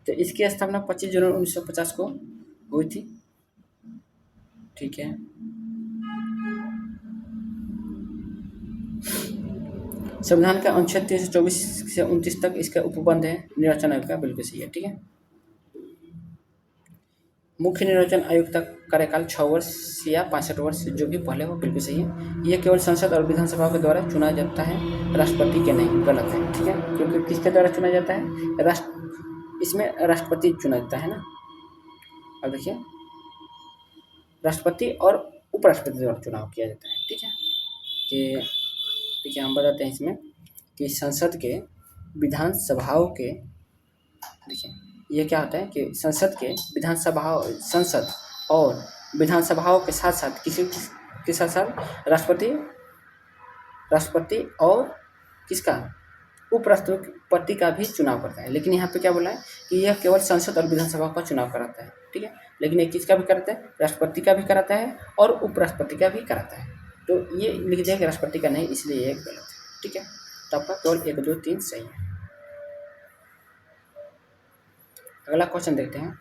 तो इसकी स्थापना 25 जनवरी 1950 को हुई थी, ठीक है। संविधान का अनुच्छेद 324 से 29 तक इसका उपबंध है निर्वाचन आयोग का, बिल्कुल सही है, ठीक है। मुख्य निर्वाचन आयुक्त का कार्यकाल 6 वर्ष या 65 वर्ष जो भी पहले हो, बिल्कुल सही है। यह केवल संसद और विधानसभा के द्वारा चुना जाता है, राष्ट्रपति के नहीं, गलत है, ठीक है, क्योंकि किसके द्वारा चुना जाता है, इसमें राष्ट्रपति चुना जाता है ना। अब देखिए राष्ट्रपति और उपराष्ट्रपति द्वारा चुनाव किया जाता है, ठीक है। कि ठीक है, हम बताते हैं इसमें कि संसद के विधानसभाओं के, देखिए ये क्या होता है कि संसद और विधानसभाओं के साथ साथ किसी के साथ साथ राष्ट्रपति और किसका, उपराष्ट्रपति का भी चुनाव करता है। लेकिन यहाँ पे क्या बोला है कि यह केवल संसद और विधानसभा का चुनाव कराता है, ठीक है। लेकिन ये किसका भी कराता है, राष्ट्रपति का भी कराता है और उपराष्ट्रपति का भी कराता है। तो ये लिख दिया कि राष्ट्रपति का नहीं, इसलिए ये गलत है, ठीक है। तो आपका केवल 1 2 3 सही है। अगला क्वेश्चन देखते हैं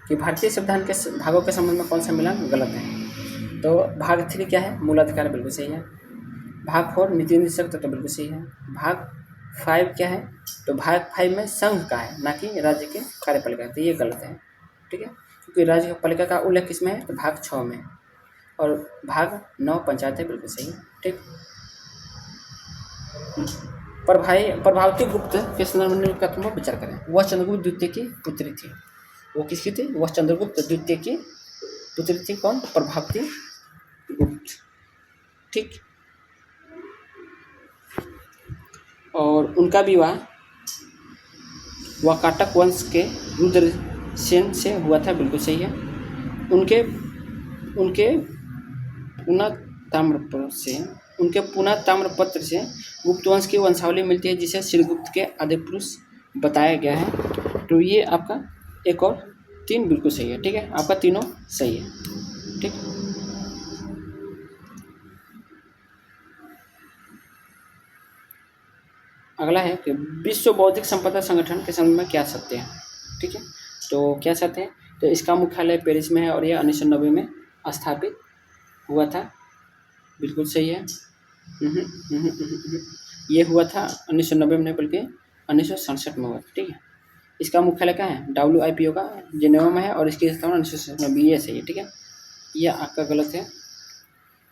कि भारतीय संविधान के भागों के संबंध में कौन सा मिलान गलत है। तो भाग 3 क्या है, मूलाधिकार, बिल्कुल सही है। भाग 4 नीति निर्देशक तत्व, बिल्कुल सही है। भाग 5 क्या है, तो भाग 5 में संघ का है, ना कि राज्य के कार्यपालिका, तो ये गलत है, ठीक है, क्योंकि राज्य पालिका का उल्लेख किसमें है, तो भाग 6 में। और भाग 9 पंचायत है, बिल्कुल सही, ठीक। प्रभावती गुप्त के संदर्भ में कथन पर विचार करें। वह चंद्रगुप्त द्वितीय की पुत्री थी। वो किसकी थी, वह चंद्रगुप्त द्वितीय की पुत्री थी, कौन, प्रभावती गुप्त, ठीक। और उनका विवाह वाकाटक वंश के रुद्रसेन से हुआ था, बिल्कुल सही है। उनके पुनः ताम्रपत्र से गुप्त वंश की वंशावली मिलती है, जिसे श्रीगुप्त के आदि पुरुष बताया गया है। तो ये आपका 1 और 3 बिल्कुल सही है, ठीक है, आपका तीनों सही है, ठीक। अगला है कि विश्व बौद्धिक संपदा संगठन के संबंध में क्या सत्य है, ठीक है। तो क्या सत्य है, तो इसका मुख्यालय पेरिस में है और यह 1990 में स्थापित हुआ था, बिल्कुल सही है। ये हुआ था 1990 में नहीं बल्कि 1967 में हुआ था। ठीक है, इसका मुख्यालय क्या है, WIPO का जिनेवा में है और इसकी स्थापना 1967 में, ये सही है। ठीक है, ये आपका गलत है।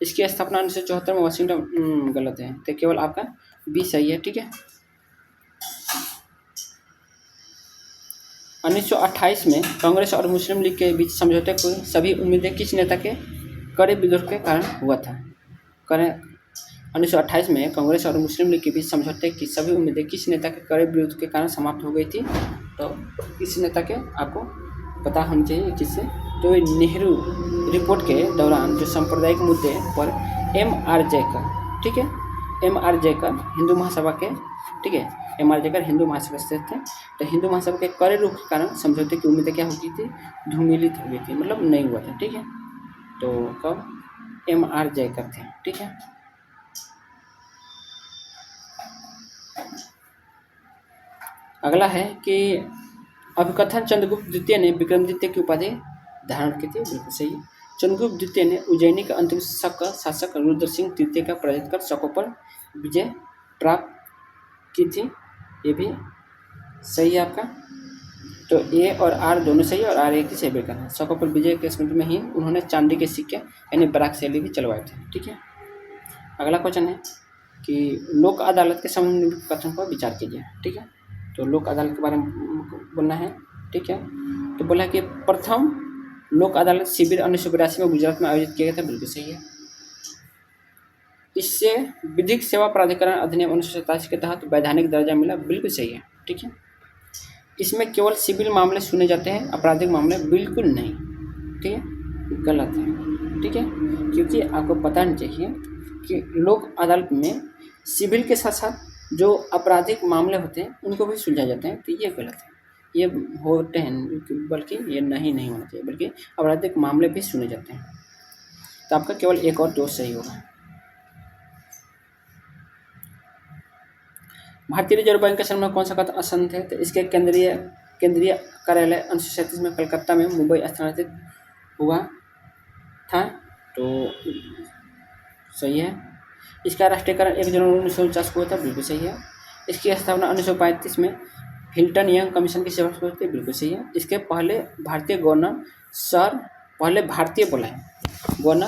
इसकी स्थापना 1974 में वाशिंगटन, गलत है, तो केवल आपका बी सही है। ठीक है, 1928 में कांग्रेस और मुस्लिम लीग के बीच समझौते को सभी उम्मीदें किस नेता के कड़े विद्रोह के कारण हुआ था? 1928 में कांग्रेस और मुस्लिम लीग के बीच समझौते की सभी उम्मीदें किस नेता के कड़े विरोध के कारण समाप्त हो गई थी? तो इस नेता के आपको पता होना चाहिए किससे, तो नेहरू रिपोर्ट के दौरान जो सांप्रदायिक मुद्दे पर M.R. जयकर, ठीक है, M.R. जयकर हिंदू महासभा के, ठीक है, M.R. जयकर हिंदू महासभा से थे, तो हिंदू महासभा के कड़े रुख के कारण समझौते की उम्मीदें क्या हो गई थी, धूमिलित हो गई थी, मतलब नहीं हुआ था। ठीक है, तो कब M.R. जयकर थे। ठीक है, अगला है कि अभिकथन चंद्रगुप्त द्वितीय ने विक्रमादित्य की उपाधि धारण की थी, बिल्कुल सही है। चंद्रगुप्त द्वितीय ने उज्जैनी के अंतिम शासक रुद्र सिंह तृतीय का पराजित कर शकों पर विजय प्राप्त की थी, ये भी सही है आपका। तो ए और आर दोनों सही है और आर एक ही सही बेकार है। शकों पर विजय के स्मृति में ही उन्होंने चांदी के सिक्के यानी बराक शैली भी चलवाए थे। ठीक है, अगला क्वेश्चन है कि लोक अदालत के संबंध में कथन पर विचार कीजिए। ठीक है, तो लोक अदालत के बारे में बोलना है। ठीक है, तो बोला कि प्रथम लोक अदालत शिविर 1982 में गुजरात में आयोजित किया गया था, बिल्कुल सही है। इससे विधिक सेवा प्राधिकरण अधिनियम 1987 के तहत वैधानिक दर्जा मिला, बिल्कुल सही है। ठीक है, इसमें केवल सिविल मामले सुने जाते हैं, आपराधिक मामले बिल्कुल नहीं। ठीक है, गलत है। ठीक है, क्योंकि आपको पता नहीं चाहिए कि लोक अदालत में सिविल के साथ साथ जो आपराधिक मामले होते हैं उनको भी सुलझाए जाते हैं, तो ये गलत है। ये होते हैं, बल्कि ये नहीं होना चाहिए, बल्कि आपराधिक मामले भी सुने जाते हैं। तो आपका केवल एक और दो सही होगा। भारतीय रिजर्व बैंक के समय में कौन सा खाता संघ है? तो इसके केंद्रीय कार्यालय 1937 में कलकत्ता में मुंबई स्थानांतरित हुआ था, तो सही है। इसका राष्ट्रीयकरण 1 जनवरी 1949 को हुआ था, बिल्कुल सही है। इसकी स्थापना 1935 में हिल्टन यंग कमीशन की सेवा से हुई थी, बिल्कुल सही है। इसके पहले भारतीय गवर्नर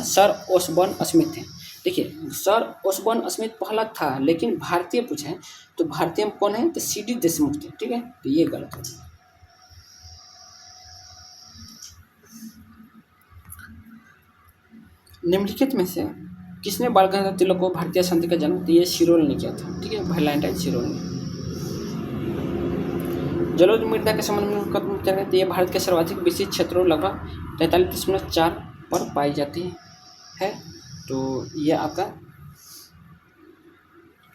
सर ओसबर्न स्मिथ थे। देखिए, सर ओसबर्न स्मिथ पहला था, लेकिन भारतीय पूछे तो भारतीय में कौन है, तो CD देशमुख थे। ठीक है, तो ये गलत है। निम्नलिखित में से किसने बाल गंगाधर तिलक को भारतीय संत का जन्म, तो ये शिरोल ने किया था। ठीक है, वैलेंटाइन शिरोल ने। जलोढ़ मृदा के संबंध में कब मुक्त है, तो ये भारत के सर्वाधिक विकसित क्षेत्रों लगभग 43.4 पर पाई जाती है, तो ये आपका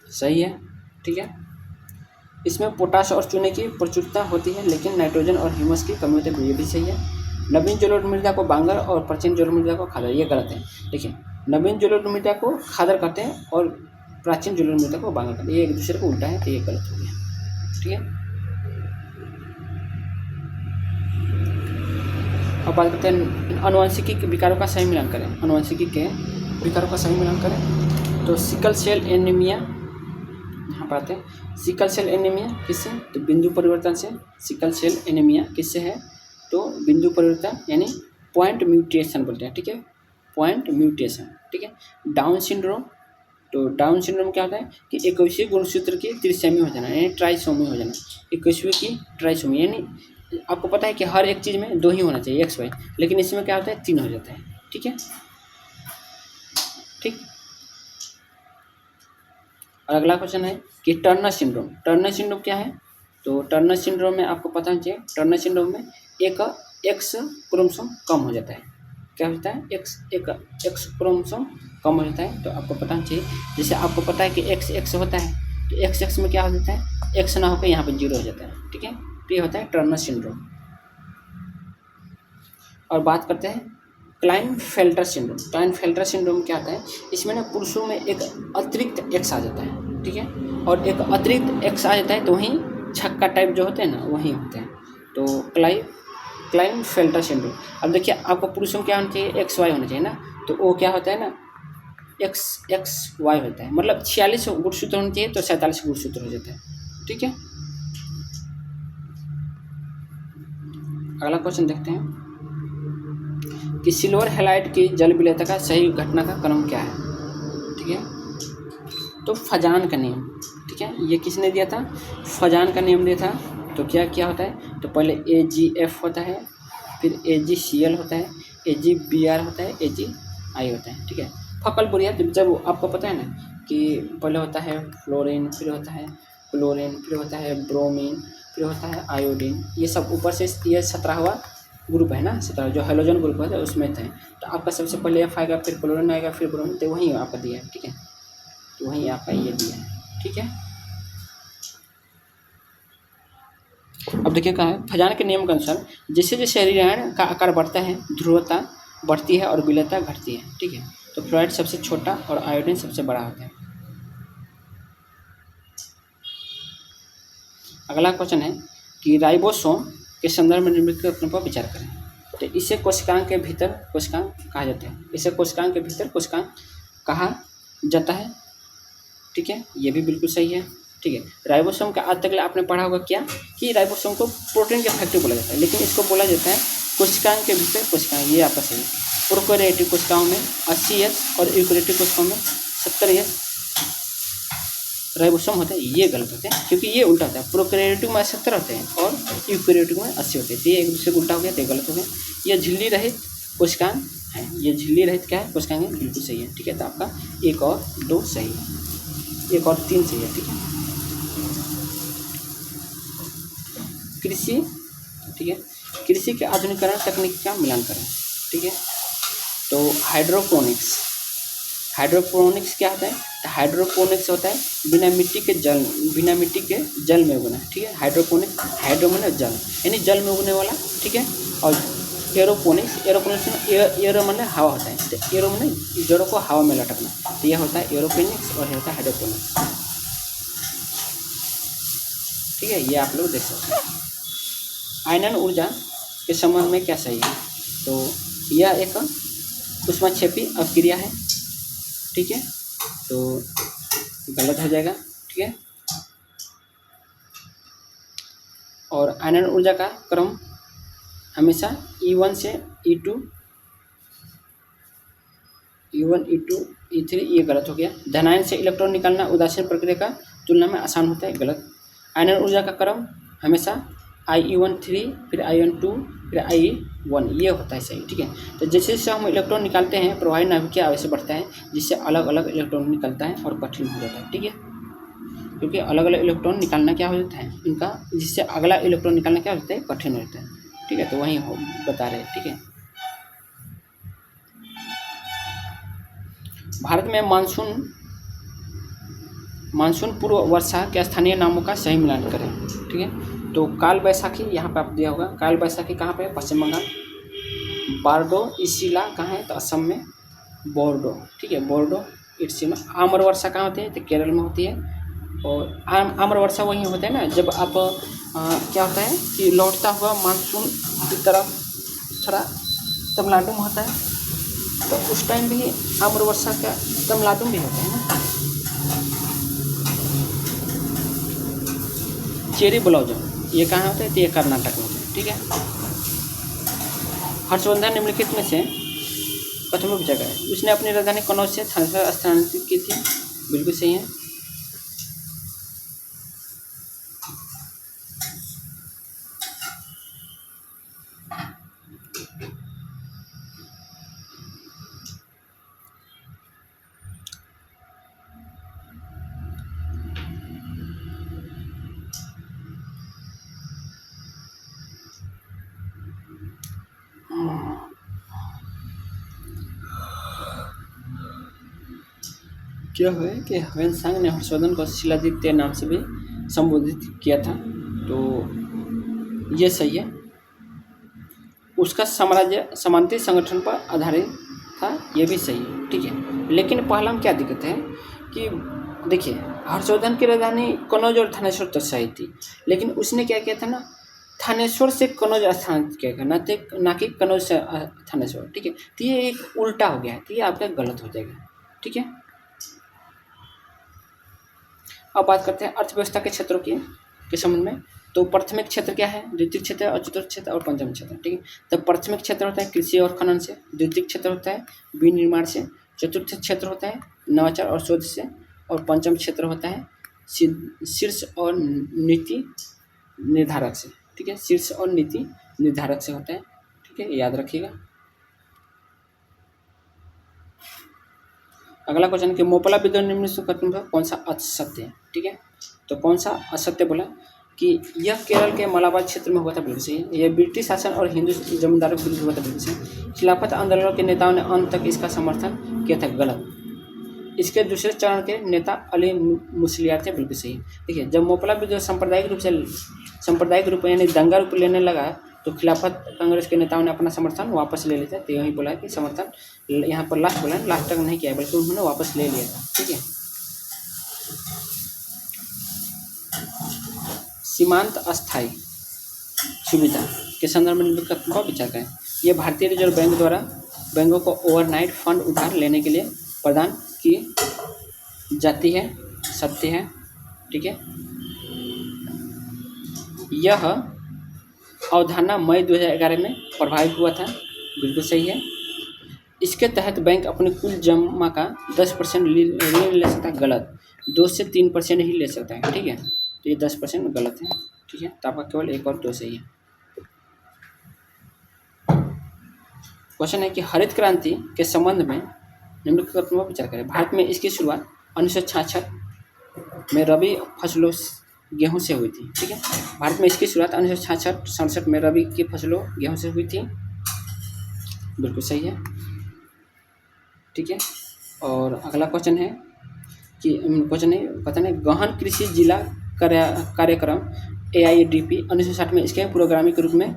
सही है। ठीक है, इसमें पोटाश और चूने की प्रचुरता होती है, लेकिन नाइट्रोजन और ह्यूमस की कमी होती है, ये भी सही है। नवीन जलोढ़ मृदा को बांगर और प्राचीन जलोढ़ मृदा को खादर, ये गलत है। देखिए, नवीन जलोढ़ मृदा को खादर कहते हैं और प्राचीन जलोढ़ मृदा को बांगर कहते हैं, ये एक दूसरे को उल्टा है, तो ये गलत हो गया। ठीक है, अब बात करते हैं आनुवंशिकी के विकारों का सही मिलान करें। आनुवंशिकी के विकारों का सही मिलान करें, तो सिकल सेल एनीमिया, यहाँ पर आते हैं। सिकल सेल एनीमिया किससे, तो बिंदु परिवर्तन से। सिकल सेल एनीमिया किससे है, तो बिंदु परिवर्तन यानी पॉइंट म्यूटेशन बोलते हैं। ठीक है, पॉइंट म्यूटेशन। ठीक है, डाउन सिंड्रोम, तो डाउन सिंड्रोम क्या होता है कि 21वीं गुणसूत्र की त्रिसोमी हो जाना, यानी ट्राइसोमी हो जाना। 21वीं की ट्राइसोमी, यानी आपको पता है कि हर एक चीज़ में 2 ही होना चाहिए XY, लेकिन इसमें क्या होता है 3 हो जाता है। ठीक है, ठीक। और अगला क्वेश्चन है कि टर्नर सिंड्रोम। टर्नर सिंड्रोम क्या है, तो टर्नर सिंड्रोम में आपको पता चाहिए, टर्नर सिंड्रोम में एक X क्रोमोसोम कम हो जाता है। क्या होता है, एक X क्रोमोसोम कम हो जाता है, तो आपको पता चाहिए। जैसे आपको पता है कि XX होता है, तो XX में क्या हो जाता है, X ना होकर यहाँ पर 0 हो जाता है। ठीक है, तो ये होता है टर्नर सिंड्रोम। और बात करते हैं क्लाइनफेल्टर सिंड्रोम। क्लाइनफेल्टर सिंड्रोम क्या होता है, इसमें ना पुरुषों में एक अतिरिक्त X आ जाता है। ठीक है, और एक अतिरिक्त X आ जाता है, तो वहीं छक्का टाइप जो होते हैं ना, वहीं होते हैं, तो क्लाइनफेल्टर सिंड्रोम। अब देखिए, आपको पुरुषों में क्या होना चाहिए, XY होना चाहिए ना, तो वो क्या होता है ना, XXY होता है, मतलब 46 गुणसूत्र होना चाहिए तो 47 गुणसूत्र हो जाता है। ठीक है, अगला क्वेश्चन देखते हैं कि सिल्वर हैलाइड की जल विलेयता का सही घटना का क्रम क्या है। ठीक है, तो फजान का नियम। ठीक है, ये किसने दिया था, फजान का नियम दिया था। तो क्या क्या होता है, तो पहले AgF होता है, फिर AgCl होता है, AgBr होता है, AgI होता है। ठीक है, फकल बुरिया जब आपको पता है ना कि पहले होता है फ्लोरीन, फिर होता है क्लोरीन, फिर होता है ब्रोमीन, फिर होता है आयोडीन, ये सब ऊपर से ये 17वां ग्रुप है ना, 17 जो हेलोजन ग्रुप है उसमें थे। तो आपका सबसे पहले F आएगा, फिर क्लोरीन आएगा, फिर ब्रोमीन, तो वहीं आपका दिया है। ठीक है, तो वहीं आपका ये दिया है। ठीक है, अब देखिए कहा है, फजान के नियम के अनुसार जैसे जैसे शरीरायन का आकार बढ़ता है ध्रुवता बढ़ती है और विलेयता घटती है। ठीक है, तो फ्लोराइड सबसे छोटा और आयोडीन सबसे बड़ा होता है। अगला क्वेश्चन है कि राइबोसोम के संदर्भ में निम्नलिखित कथनों पर विचार करें। तो इसे कोशिकांग के भीतर कोशिकांग कहा जाता है, इसे कोशिकांग के भीतर कोशिकांग कहा जाता है। ठीक है, ये भी बिल्कुल सही है। ठीक है, राइबोसोम का आज तक आपने पढ़ा होगा क्या कि राइबोसोम को प्रोटीन के फैक्ट्री बोला जाता है, लेकिन इसको बोला जाता है कोशिकांग के भीतर कोशिकांग। ये आपका सही है। प्रोकैरियोटिक कोशिकाओं में 80S और यूकेरियोटिक कोशिकाओं में 70S राइबोसोम होते हैं। ये गलत होते हैं क्योंकि ये उल्टा होता है, प्रोकैरियोटिक में 70 होते हैं और यूकेरियोटिक में 80 होते हैं। तो ये एक दूसरे को उल्टा हो गया, तो गलत हो गया। ये झिल्ली रहित कोशिकांग है, ये झिल्ली रहित क्या है कोशिकांग है, बिल्कुल सही है। ठीक है, तो आपका 1 और 2 सही है, 1 और 3 सही है। ठीक है, कृषि। ठीक है, कृषि के आधुनिकीकरण तकनीक का मिलान करें। ठीक है, तो हाइड्रोपोनिक्स, हाइड्रोपोनिक्स क्या होता है, तो हाइड्रोपोनिक्स होता है बिना मिट्टी के जल में उगना। ठीक है, हाइड्रोपोनिक्स, हाइड्रो माने जल यानी जल में उगने वाला। ठीक है, और एरोपोनिक्स में एरो माने हवा होता है, तो एरो माने जड़ों को हवा में लटकना, तो यह होता है एरोपोनिक्स और यह होता है हाइड्रोपोनिक्स। ठीक है, ये आप लोग देख सकते हैं। आयनन ऊर्जा के संबंध में क्या सही है, तो यह एक ऊष्माक्षेपी अभिक्रिया है। ठीक है, तो गलत हो जाएगा। ठीक है, और आयनन ऊर्जा का क्रम हमेशा E1 से E2, E1 E2 E3, ये गलत हो गया। धनायन से इलेक्ट्रॉन निकालना उदासीन प्रक्रिया का तुलना में आसान होता है, गलत। आयनन ऊर्जा का क्रम हमेशा IE1 3, फिर IE1 2, फिर IE1, ये होता है सही। ठीक है, तो जैसे जैसे हम इलेक्ट्रॉन निकालते हैं प्रवाही नाभिकीय आवेश बढ़ता है, जिससे अलग अलग इलेक्ट्रॉन निकलता है और कठिन हो जाता है। ठीक है, क्योंकि अलग अलग इलेक्ट्रॉन निकालना क्या हो जाता है इनका, जिससे अगला इलेक्ट्रॉन निकालना क्या होता है, कठिन होता है। ठीक है, तो वहीं हो बता रहे हैं। ठीक है, भारत में मानसून पूर्व वर्षा के स्थानीय नामों का सही मिलान करें। ठीक है, तो काल बैसाखी यहाँ पे आप दिया होगा, काल बैसाखी कहाँ पे है, पश्चिम बंगाल। बारडो इसिला कहाँ है, तो असम में। बोर्डो, ठीक है, बोर्डो इट्सिमा। आम्र वर्षा कहाँ होती है, तो केरल में होती है। और आम्र वर्षा वहीं होता है ना जब आप क्या होता है कि लौटता हुआ मानसून की तरफ थोड़ा तमिलनाडु में होता है, तो उस टाइम भी आम्र वर्षा का तमिलनाडु में होता है ना। चेरी ब्लॉसम ये कहाँ होता है, तो ये कर्नाटक में होता है। ठीक है, हर्षवर्धन निम्नलिखित में से कथनों में पूछा गया है, उसने अपनी राजधानी कनौज से थानेसर स्थानांतरित की थी, बिल्कुल सही है। क्या हुआ है कि ह्वेनसांग ने हर्षवर्धन को शिलादित्य नाम से भी संबोधित किया था, तो ये सही है। उसका साम्राज्य समांतरी संगठन पर आधारित था, ये भी सही है। ठीक है, लेकिन पहला में क्या दिक्कत है कि देखिए हर्षवर्धन की राजधानी कनौज और थानेश्वर तक सही थी, लेकिन उसने क्या किया था ना, थानेश्वर से कनौज स्थानांतरित किया गया, ना कि कनौज से थानेश्वर। ठीक है, तो ये एक उल्टा हो गया है, तो ये आपका गलत हो जाएगा। ठीक है। अब बात करते हैं अर्थव्यवस्था के क्षेत्रों की के संबंध में। तो प्राथमिक क्षेत्र क्या है, द्वितीय क्षेत्र और चतुर्थ क्षेत्र और पंचम क्षेत्र, ठीक है। तो प्राथमिक क्षेत्र होता है कृषि और खनन से, द्वितीय क्षेत्र होता है विनिर्माण से, चतुर्थ क्षेत्र होता है नवाचार और शोध से, और पंचम क्षेत्र होता है शीर्ष और नीति निर्धारक से, ठीक है। शीर्ष और नीति निर्धारक से होता है, ठीक है, याद रखिएगा। अगला क्वेश्चन कि मोपला विद्रोह निम्न से कौन सा असत्य है, ठीक है। तो कौन सा असत्य बोला कि यह केरल के मलाबार क्षेत्र में हुआ था, बिल्कुल सही है। यह ब्रिटिश शासन और हिंदू जमींदारों के विरुद्ध हुआ था, बिल्कुल सही। खिलाफत आंदोलन के नेताओं ने अंत तक इसका समर्थन किया था, गलत। इसके दूसरे चरण के नेता अली मुसलियार थे, बिल्कुल सही। देखिए, जब मोपला विद्रोह सांप्रदायिक रूप यानी दंगा रूप लेने लगा तो खिलाफत कांग्रेस के नेताओं ने अपना समर्थन वापस ले लिया था। तो यही बोला कि समर्थन यहाँ पर लास्ट बोला, लास्ट तक नहीं किया बल्कि उन्होंने वापस ले लिया था, ठीक है। सीमांत अस्थायी सुविधा के संदर्भ में निम्नलिखित पर विचार करें। यह भारतीय रिजर्व बैंक द्वारा बैंकों को ओवरनाइट फंड उधार लेने के लिए प्रदान की जाती है, सत्य है, ठीक है। यह अवधारणा मई 2011 में प्रभावित हुआ था, बिल्कुल सही है। इसके तहत बैंक अपने कुल जमा का 10% ऋण ले सकता है, गलत। 2 से 3% ही ले सकता है, ठीक है। तो ये 10% गलत है, ठीक है। तो आपका केवल 1 और 2 सही है। क्वेश्चन है कि हरित क्रांति के संबंध में निम्नलिखित कथनों पर विचार करें। भारत में इसकी शुरुआत 1966 में रबी फसलों गेहूं से हुई थी, ठीक है। भारत में इसकी शुरुआत 1966-67 में रबी की फसलों गेहूं से हुई थी, बिल्कुल सही है, ठीक है। और अगला क्वेश्चन है कि क्वेश्चन है गहन कृषि जिला कार्यक्रम AIDP 1960 में इसके प्रोग्रामिंग के रूप में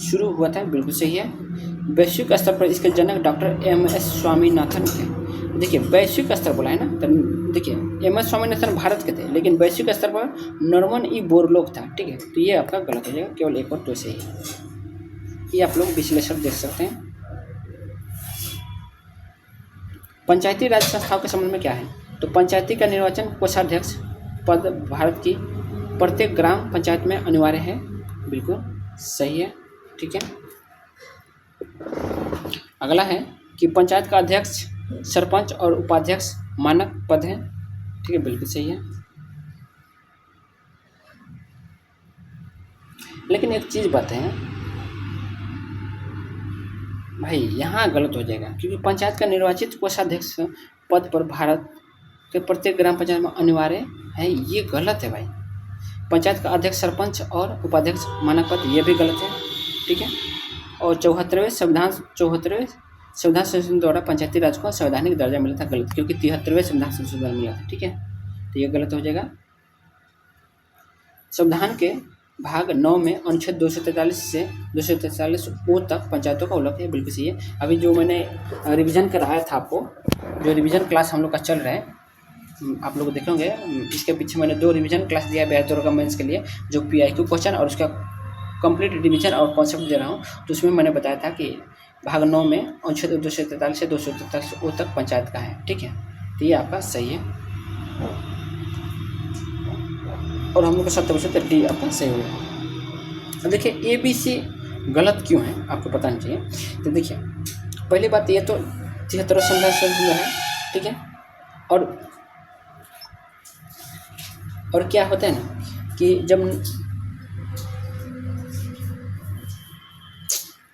शुरू हुआ था, बिल्कुल सही है। वैश्विक स्तर पर इसके जनक डॉक्टर MS स्वामीनाथन थे। देखिए, वैश्विक स्तर बोला है ना, तो देखिए MS स्वामीनाथन भारत के थे, लेकिन वैश्विक स्तर पर नॉर्मन ई बोरलॉग था, ठीक है। तो ये आपका गलत हो जाएगा, केवल 1 और 2 सही है। ये आप लोग विश्लेषण देख सकते हैं। पंचायती राज संस्थाओं के संबंध में क्या है, तो पंचायती का निर्वाचन कोषाध्यक्ष पद भारत की प्रत्येक ग्राम पंचायत में अनिवार्य है, बिल्कुल सही है, ठीक है। अगला है कि पंचायत का अध्यक्ष, सरपंच और उपाध्यक्ष मानक पद हैं, ठीक है, बिल्कुल सही है। लेकिन एक चीज़ बताएं भाई, यहाँ गलत हो जाएगा, क्योंकि पंचायत का निर्वाचित कोषाध्यक्ष पद पर भारत के प्रत्येक ग्राम पंचायत में अनिवार्य है, ये गलत है भाई। पंचायत का अध्यक्ष, सरपंच और उपाध्यक्ष मानक पद, ये भी गलत है, ठीक है। और 74वें संविधान संशोधन द्वारा पंचायती राज को संवैधानिक दर्जा मिला था, गलत, क्योंकि 73वें संविधान संशोधन मिला था, ठीक है। तो ये गलत हो जाएगा। संविधान के भाग 9 में अनुच्छेद 243 से 243 तक पंचायतों का उल्लेख है, बिल्कुल सही है। अभी जो मैंने रिवीजन कराया था आपको, जो रिवीजन क्लास हम लोग का चल रहा है, आप लोग देखेंगे इसके पीछे मैंने 2 रिवीजन क्लास दिया है बिहार दरोगा मेंस के लिए, जो PIQ क्वेश्चन और उसका कंप्लीट रिवीजन और कॉन्सेप्ट दे रहा हूँ। तो उसमें मैंने बताया था कि भाग 9 में अनुच्छेद 243 से 243 तक पंचायत का है, ठीक है। तो ये आपका सही है, और हम लोग का 70% D आपका सही होगा। अब देखिए ABC गलत क्यों है, आपको पता नहीं चाहिए। तो देखिए, पहली बात ये तो 73 संविधान है, ठीक है। और क्या होता है ना कि जब,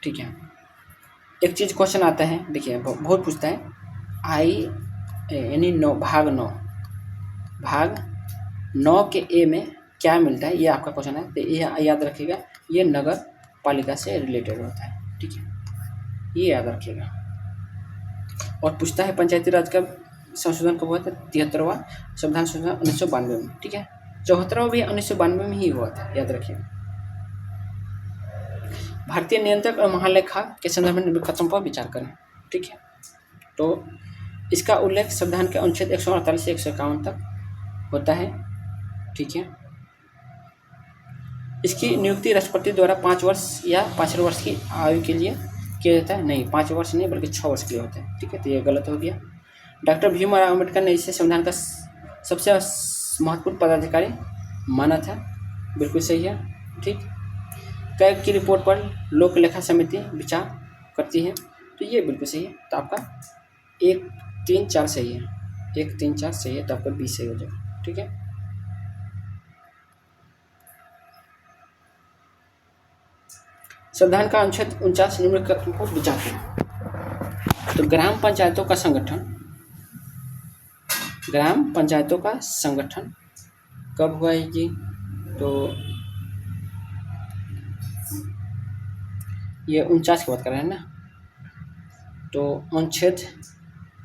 ठीक है, एक चीज़ क्वेश्चन आता है, देखिए बहुत पूछता है यानी भाग 9 के A में क्या मिलता है, ये आपका क्वेश्चन है। तो ये याद रखिएगा, ये नगर पालिका से रिलेटेड होता है, ठीक है, ये याद रखिएगा। और पूछता है पंचायती राज का संशोधन कब हुआ था, 73वां संविधान संशोधन 1992 में, ठीक है। 74वां भी 1992 में ही हुआ था, याद रखिएगा। भारतीय नियंत्रक और महालेखा के संदर्भ में निम्नलिखित पर विचार करें, ठीक है। तो इसका उल्लेख संविधान के अनुच्छेद 148 से 151 तक होता है, ठीक है। इसकी नियुक्ति राष्ट्रपति द्वारा 5 वर्ष या 5 वर्ष की आयु के लिए किया जाता है, नहीं 5 वर्ष नहीं बल्कि 6 वर्ष के लिए होता है, ठीक है। तो ये गलत हो गया। डॉक्टर भीमराव अम्बेडकर ने इसे संविधान का सबसे महत्वपूर्ण पदाधिकारी माना था। बिल्कुल सही है। ठीक, कैग की रिपोर्ट पर लोक लेखा समिति विचार करती है, तो ये बिल्कुल सही है। तो आपका 1, 3, 4 सही है, 1, 3, 4 सही है, तो आपका 20 सही हो जाएगा। ठीक है, संविधान का अनुच्छेद 49 निम्नलिखित कथनों को विचार करें। तो ग्राम पंचायतों का संगठन, ग्राम पंचायतों का संगठन कब हुआ है जी? तो ये 49 की बात कर रहे हैं ना, तो अनुच्छेद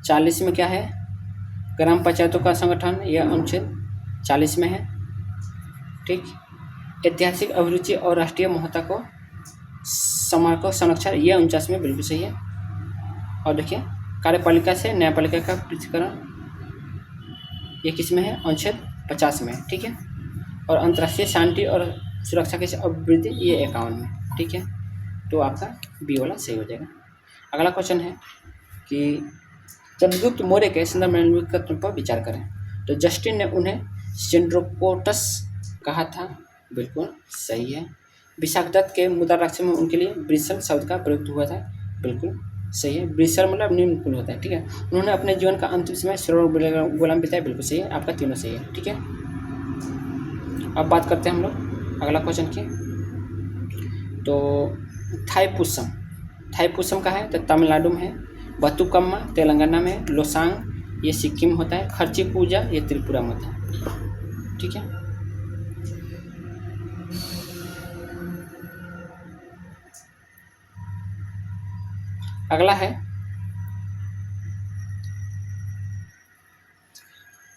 40 में क्या है? ग्राम पंचायतों का संगठन, यह अनुच्छेद 40 में है। ठीक, ऐतिहासिक अभिरुचि और राष्ट्रीय महत्ता को समाज को संरक्षण, यह 49 में बिल्कुल सही है। और देखिए, कार्यपालिका से न्यायपालिका का पृथक्करण, ये किस में है? अनुच्छेद 50 में। ठीक है, और अंतर्राष्ट्रीय शांति और सुरक्षा की अभिवृद्धि, ये 51 में। ठीक है, तो आपका बी वाला सही हो जाएगा। अगला क्वेश्चन है कि चंद्रगुप्त मौर्य के संदर्भ में निम्नलिखित कथनों पर विचार करें। तो जस्टिन ने उन्हें सेंड्रोकोटस कहा था, बिल्कुल सही है। विशाखदत्त के मुद्रा राक्षस में उनके लिए ब्रिसल शब्द का प्रयोग हुआ था, बिल्कुल सही है। ब्रिसल मतलब निम्न कुल होता है। ठीक है, उन्होंने अपने जीवन का अंतिम समय श्रवण गुलाम बिताया, बिल्कुल सही है। आपका तीनों सही है। ठीक है, अब बात करते हैं हम लोग अगला क्वेश्चन की। तो थाईपुसम, थाईपुसम का है तो तमिलनाडु में है। बतुकम्मा तेलंगाना में है। लोसांग ये सिक्किम में होता है। खर्ची पूजा ये त्रिपुरा में होता है। ठीक है, अगला है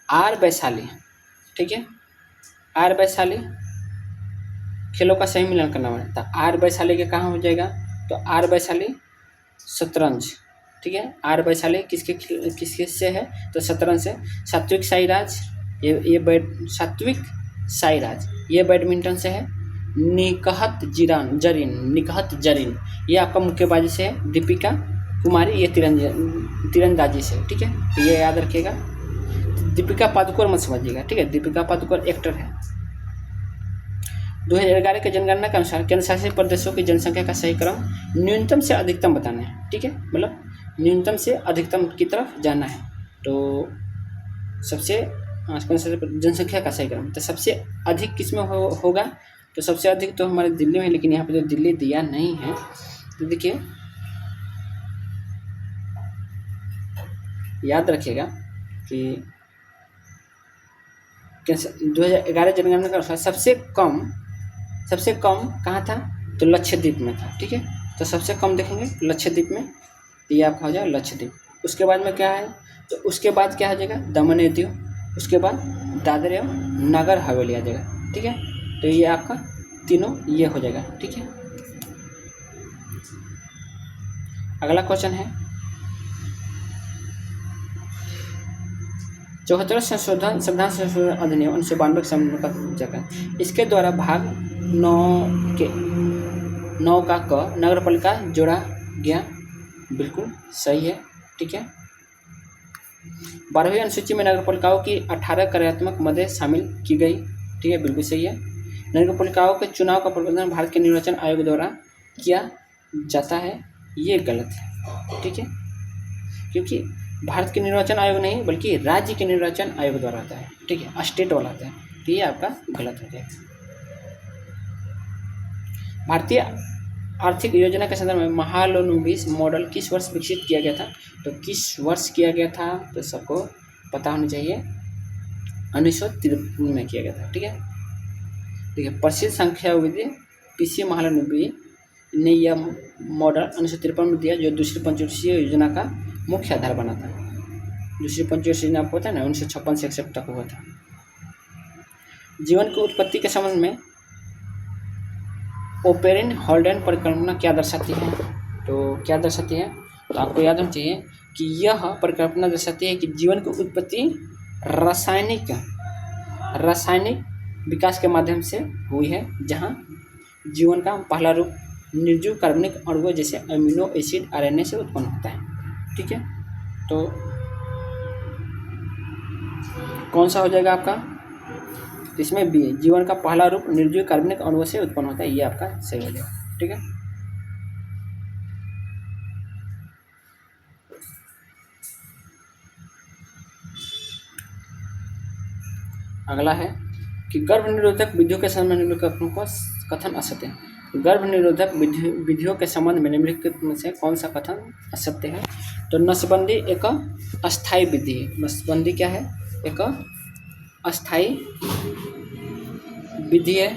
आर वैशाली। ठीक है, आर वैशाली खेलों का सही मिलान करना पड़ता है। आर वैशाली के कहाँ हो जाएगा? तो आर वैशाली शतरंज। ठीक है, आर वैशाली किसके से है? तो शतरंज से। सात्विक साईराज ये सात्विक साईराज ये बैडमिंटन से है। निकहत जरीन ये आपका मुक्केबाजी से है। दीपिका कुमारी ये तीरंदाजी से। ठीक है, तो ये याद रखिएगा। दीपिका पादुकोण मत समझिएगा। ठीक है, दीपिका पादुकोण एक्टर है। 2011 के जनगणना के अनुसार केंद्र शासित प्रदेशों की जनसंख्या का सही क्रम न्यूनतम से अधिकतम बताना है। ठीक है, मतलब न्यूनतम से अधिकतम की तरफ जाना है। तो सबसे जनसंख्या का सही क्रम, तो सबसे अधिक किस में होगा? तो सबसे अधिक तो हमारे दिल्ली में है, लेकिन यहाँ पे तो दिल्ली दिया नहीं है। तो देखिए, याद रखिएगा कि 2011 जनगणना के अनुसार सबसे कम कहाँ था? तो लक्षद्वीप में था। ठीक है, तो सबसे कम देखेंगे लक्षद्वीप में, तो ये आपका हो जाएगा लक्षद्वीप। उसके बाद में क्या है? तो उसके बाद क्या हो जाएगा? दमन एवं दीव। उसके बाद दादर एवं नगर हवेली आ जाएगा। ठीक है, तो ये आपका तीनों ये हो जाएगा। ठीक है, अगला क्वेश्चन है 74 संविधान संशोधन अधिनियम 1992 के संबंध का जगह। इसके द्वारा भाग 9 का क नगरपालिका जोड़ा गया, बिल्कुल सही है। ठीक है, 12वीं अनुसूची में नगरपालिकाओं की 18 कार्यात्मक मदें शामिल की गई। ठीक है, बिल्कुल सही है। नगरपालिकाओं के चुनाव का प्रबंधन भारत के निर्वाचन आयोग द्वारा किया जाता है, ये गलत है। ठीक है, क्योंकि भारत के निर्वाचन आयोग नहीं बल्कि राज्य के निर्वाचन आयोग द्वारा आता है। ठीक है, स्टेट वाला आता है, तो ये आपका गलत हो जाएगा। भारतीय आर्थिक योजना के संदर्भ में महालनोबिस मॉडल किस वर्ष विकसित किया गया था? तो किस वर्ष किया गया था? तो सबको पता होना चाहिए, 1953 में किया गया था। ठीक है, देखिए, प्रसिद्ध संख्याविद पीसी महालनोबिस ने यह मॉडल 1953 में दिया, जो दूसरी पंचवर्षीय योजना का मुख्य आधार बना था। दूसरी पंचवर्षीय योजना आपको पता है ना, 1956 से 61 तक हुआ था। जीवन की उत्पत्ति के संबंध में ओपेरिन हॉल्डेन परिकल्पना क्या दर्शाती है? तो क्या दर्शाती है? तो आपको याद होना चाहिए कि यह परिकल्पना दर्शाती है कि जीवन की उत्पत्ति रासायनिक विकास के माध्यम से हुई है, जहां जीवन का पहला रूप निर्जीव कार्बनिक अणुओं जैसे अमीनो एसिड RNA से उत्पन्न होता है। ठीक है, तो कौन सा हो जाएगा आपका? तो इसमें बी, जीवन का पहला रूप निर्जीव कार्बनिक अणुओं से उत्पन्न होता है, ये आपका सही हो जाएगा। ठीक है, अगला है कि गर्भ निरोधक विधियों के संबंध में निम्नलिखित को कथन असत्य है। गर्भ निरोधक विधियों के संबंध में निम्नलिखित में से कौन सा कथन असत्य है? तो नसबंदी एक अस्थायी विधि है। नसबंदी क्या है? एक अस्थायी विधि है,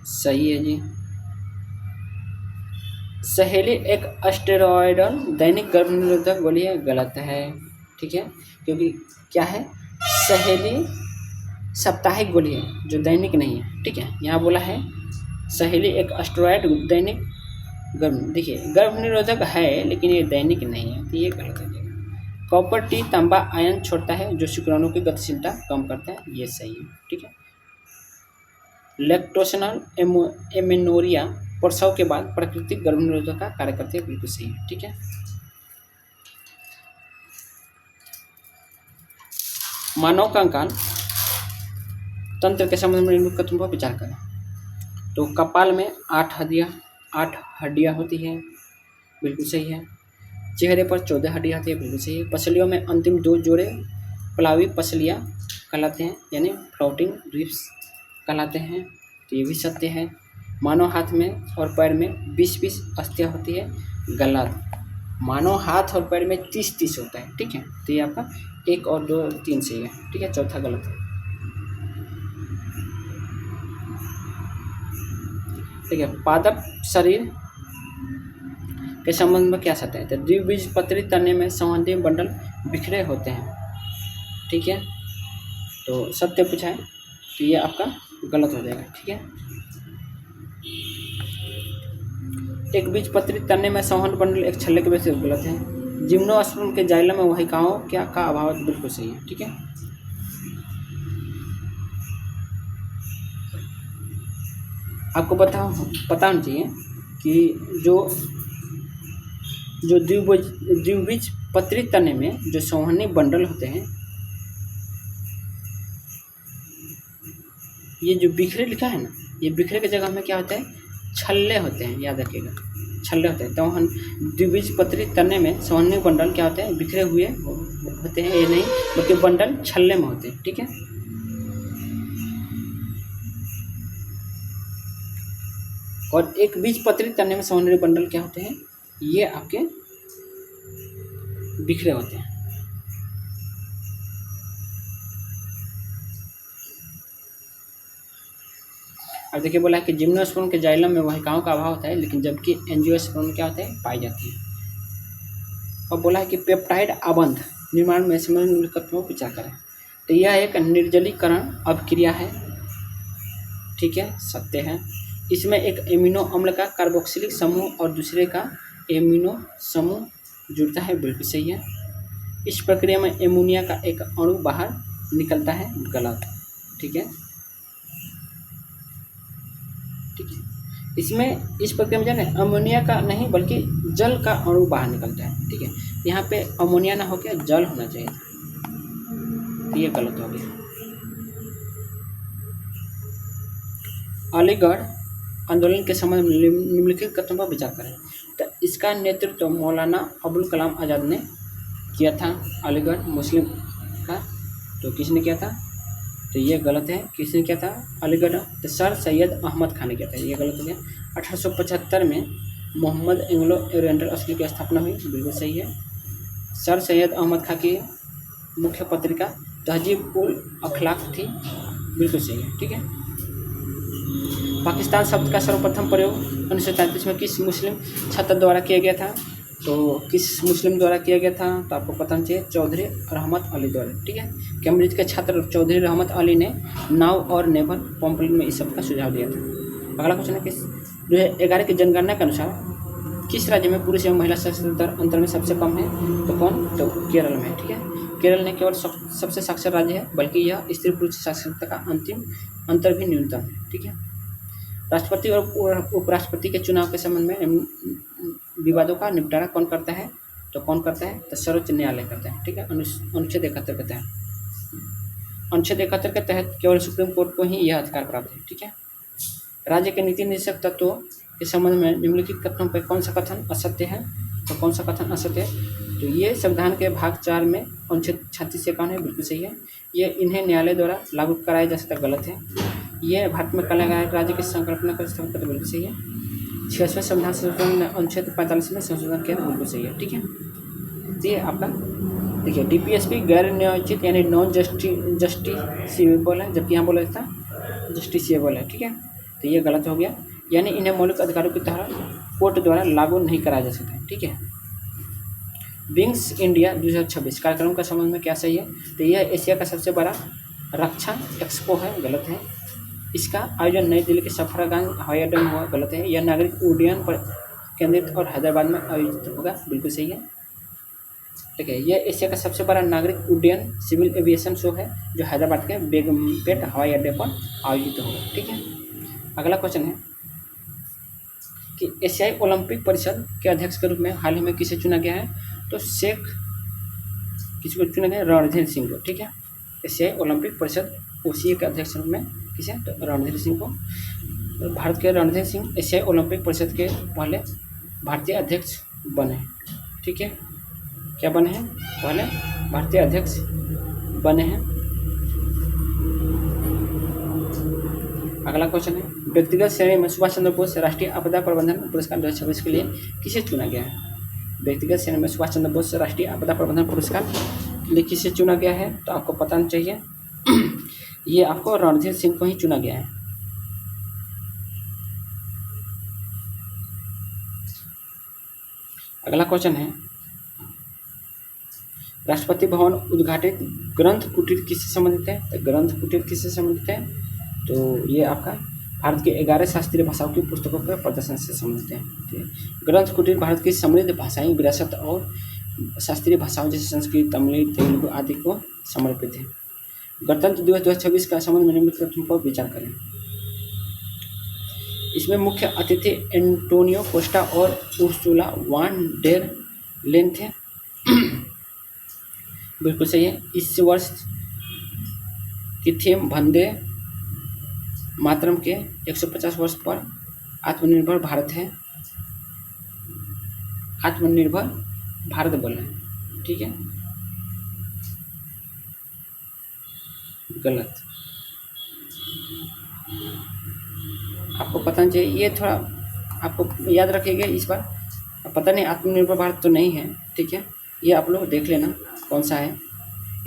सही है जी। सहेली एक स्टेरॉयडल दैनिक गर्भ निरोधक गोली है, गलत है। ठीक है, क्योंकि क्या है, सहेली साप्ताहिक गोली है जो दैनिक नहीं है। ठीक है, यहाँ बोला है सहेली एक स्टेरॉयड दैनिक गर्भ, देखिए गर्भ निरोधक है लेकिन ये दैनिक नहीं है, तो ये गलत है। कॉपर टी तांबा आयन छोड़ता है जो शुक्राणु की गतिशीलता कम करता है, ये सही है। ठीक है, लैक्टोसेनल एमेनोरिया प्रसव के बाद प्राकृतिक गर्भ निरोधक का कार्य करते हैं, बिल्कुल सही है। ठीक है, मानव कंकाल तंत्र के संबंध में निम्नलिखित कथनों पर विचार करें। तो कपाल में 8 हड्डियाँ होती हैं, बिल्कुल सही है। चेहरे पर 14 हड्डियाँ होती है, बिल्कुल सही है। पसलियों में अंतिम 2 जोड़े प्लावी पसलियाँ कहलाते हैं, यानी फ्लोटिंग रिब्स कहलाते हैं, तो ये भी सत्य है। मानव हाथ में और पैर में 20-20 अस्थियाँ होती है, गलत। मानव हाथ और पैर में 30-30 होता है। ठीक है, तो ये आपका 1 और 2 3 सही है। ठीक है, चौथा गलत है। ठीक है, पादप शरीर के संबंध में क्या सत्य है? तो द्विबीजपत्री तने में संवहनीय बंडल बिखरे होते हैं। ठीक है, तो सत्य पूछा है, तो ये आपका गलत हो जाएगा। ठीक है, एक बीजपत्री तने में संवहन बंडल एक छल्ले के वजह से गलत है। जिम्नोस्पर्म के जाइलम में वाहिकाओं क्या का अभाव बिल्कुल सही है। ठीक है, आपको पता होना चाहिए कि जो द्विबीजपत्री तने में जो संवहनी बंडल होते हैं, ये जो बिखरे लिखा है ना, ये बिखरे की जगह में क्या होता है, छल्ले होते हैं, याद रखिएगा, छल्ले होते हैं। तो हम द्विबीजपत्री तने में संवहनी बंडल क्या होते हैं, बिखरे हुए होते हैं, ये नहीं बल्कि बंडल छल्ले में होते हैं। ठीक है, और एक बीजपत्री तने में संवहनी बंडल क्या होते हैं, ये आपके बिखरे होते हैं। अब देखिए बोला है कि जिम्नोस्पर्म के जाइलम में वाहिकाओं का अभाव होता है, लेकिन जबकि एंजियोस्पर्म क्या होता है, पाई जाती है। और बोला है कि पेप्टाइड आबंध निर्माण में निम्नलिखित तत्वों पर विचार करें। तो यह एक निर्जलीकरण अभिक्रिया है। ठीक है, सत्य है। इसमें एक एमिनो अम्ल का कार्बोक्सिलिक समूह और दूसरे का एमिनो समूह जुड़ता है, बिल्कुल सही है। इस प्रक्रिया में एमोनिया का एक अणु बाहर निकलता है, गलत। ठीक है, ठीक है, इसमें इस प्रक्रिया में जाने अमोनिया का नहीं बल्कि जल का अणु बाहर निकलता है। ठीक है, यहाँ पे अमोनिया ना होकर जल होना चाहिए, तो ये गलत हो गया। अलीगढ़ आंदोलन के संबंध में निम्नलिखित कथनों पर विचार करें। तो इसका नेतृत्व मौलाना अबुल कलाम आज़ाद ने किया था, अलीगढ़ मुस्लिम का। तो किसने किया था? तो ये गलत है। किसने किया था? अलीगढ़। तो सर सैयद अहमद खान ने किया था, ये गलत हो गया। 1875 में मोहम्मद एंग्लो ओरिएंटल स्कूल की स्थापना हुई, बिल्कुल सही है। सर सैयद अहमद खान की मुख्य पत्रिका तहजीब उल अखलाक थी, बिल्कुल सही है। ठीक है, पाकिस्तान शब्द का सर्वप्रथम प्रयोग 1933 में किस मुस्लिम छात्र द्वारा किया गया था? तो किस मुस्लिम द्वारा किया गया था? तो आपको पता चाहिए, चौधरी रहमत अली द्वारा। ठीक है, कैम्ब्रिज के छात्र चौधरी रहमत अली ने नाव और नेवल पॉम्पलेट में इस शब्द का सुझाव दिया था। अगला क्वेश्चन है कि 2011 की जनगणना के अनुसार किस राज्य में पुरुष एवं महिला साक्षरता दर अंतर में सबसे कम है? तो कौन? तो केरल में। ठीक है, केरल ने केवल सबसे साक्षर राज्य है, बल्कि यह स्त्री पुरुष साक्षरता का अंतिम अंतर भी न्यूनतम है। ठीक है, राष्ट्रपति और उपराष्ट्रपति के चुनाव के संबंध में विवादों का निपटारा कौन करता है? तो कौन करता है? तो सर्वोच्च न्यायालय करता है। ठीक है, अनुच्छेद 71 कहता है। अनुच्छेद 71 के तहत केवल सुप्रीम कोर्ट को ही यह अधिकार प्राप्त है। ठीक है। राज्य के नीति निर्देशक तत्वों के संबंध में निम्नलिखित कथनों पर कौन सा कथन असत्य है, तो कौन सा कथन असत्य है? तो ये संविधान के भाग 4 में अनुच्छेद 36 से कौन है, बिल्कुल सही है। ये इन्हें न्यायालय द्वारा लागू कराया जा सकता, गलत है। ये भारत में कल्याण राज्य की संकल्पना का स्थापन करते, बिल्कुल सही है। 66वें संविधान संशोधन अनुच्छेद 45 में संशोधन किया, बिल्कुल सही है। ठीक है। तो ये आपका देखिए डीपीएसपी गैर न्यायोचित यानी नॉन जस्टिसिएबल है, जबकि यहाँ बोला था जस्टिसिएबल है। ठीक है। तो ये गलत हो गया, यानी इन्हें मौलिक अधिकारों की तरह कोर्ट द्वारा लागू नहीं कराया जा सकता है। ठीक है। विंग्स इंडिया 2026 कार्यक्रम का संबंध में क्या सही है? तो यह एशिया का सबसे बड़ा रक्षा एक्सपो है, गलत है। इसका आयोजन नई दिल्ली के सफदरजंग हवाई अड्डे में हुआ, गलत है। यह नागरिक उड्डयन पर केंद्रित और हैदराबाद में आयोजित होगा, बिल्कुल सही है। ठीक है। यह एशिया का सबसे बड़ा नागरिक उड्डयन सिविल एविएशन शो है जो हैदराबाद के बेगमपेट हवाई अड्डे पर आयोजित होगा। ठीक है। अगला क्वेश्चन है कि एशियाई ओलंपिक परिषद के अध्यक्ष के रूप में हाल ही में किसे चुना गया है? तो शेख किसी को चुना गया? रणधीर सिंह को। ठीक है। एशियाई ओलंपिक परिषद ओसीए के अध्यक्ष के रूप में किसे? तो रणधीर सिंह को। भारत के रणधीर सिंह एशियाई ओलंपिक परिषद के पहले भारतीय अध्यक्ष बने। ठीक है। क्या बने हैं? पहले भारतीय अध्यक्ष बने हैं। अगला क्वेश्चन है व्यक्तिगत श्रेणी में सुभाष चंद्र बोस राष्ट्रीय आपदा प्रबंधन पुरस्कार 2026 के लिए किसे चुना गया है? व्यक्तिगत श्रेणी में सुभाष चंद्र बोस राष्ट्रीय आपदा प्रबंधन पुरस्कार के लिए किसे चुना गया है? तो आपको पता नहीं चाहिए ये आपको रणधीर सिंह को ही चुना गया है। अगला क्वेश्चन है राष्ट्रपति भवन उद्घाटित ग्रंथ कुटीर किससे संबंधित है? तो ग्रंथ कुटीर किससे संबंधित है? तो ये आपका भारत के 11 शास्त्रीय भाषाओं की पुस्तकों के प्रदर्शन से संबंधित है। ठीक है। ग्रंथ कुटीर भारत की समृद्ध भाषाई विरासत और शास्त्रीय भाषाओं जैसे संस्कृत, तमिल, तेलुगु आदि को समर्पित है। गणतंत्र दिवस 2026 का संबंध में निम्नलिखित तथ्यों पर विचार करें। इसमें मुख्य अतिथि एंटोनियो कोस्टा और उर्सुला वान डेर लेन थे, बिल्कुल सही है। इस वर्ष की थीम वंदे मातरम के 150 वर्ष पर आत्मनिर्भर भारत है, आत्मनिर्भर भारत बोले। ठीक है। गलत, आपको पता नहीं चाहिए, ये थोड़ा आपको याद रखिएगा इस बार। पता नहीं आत्मनिर्भर भारत तो नहीं है। ठीक है। ये आप लोग देख लेना कौन सा है।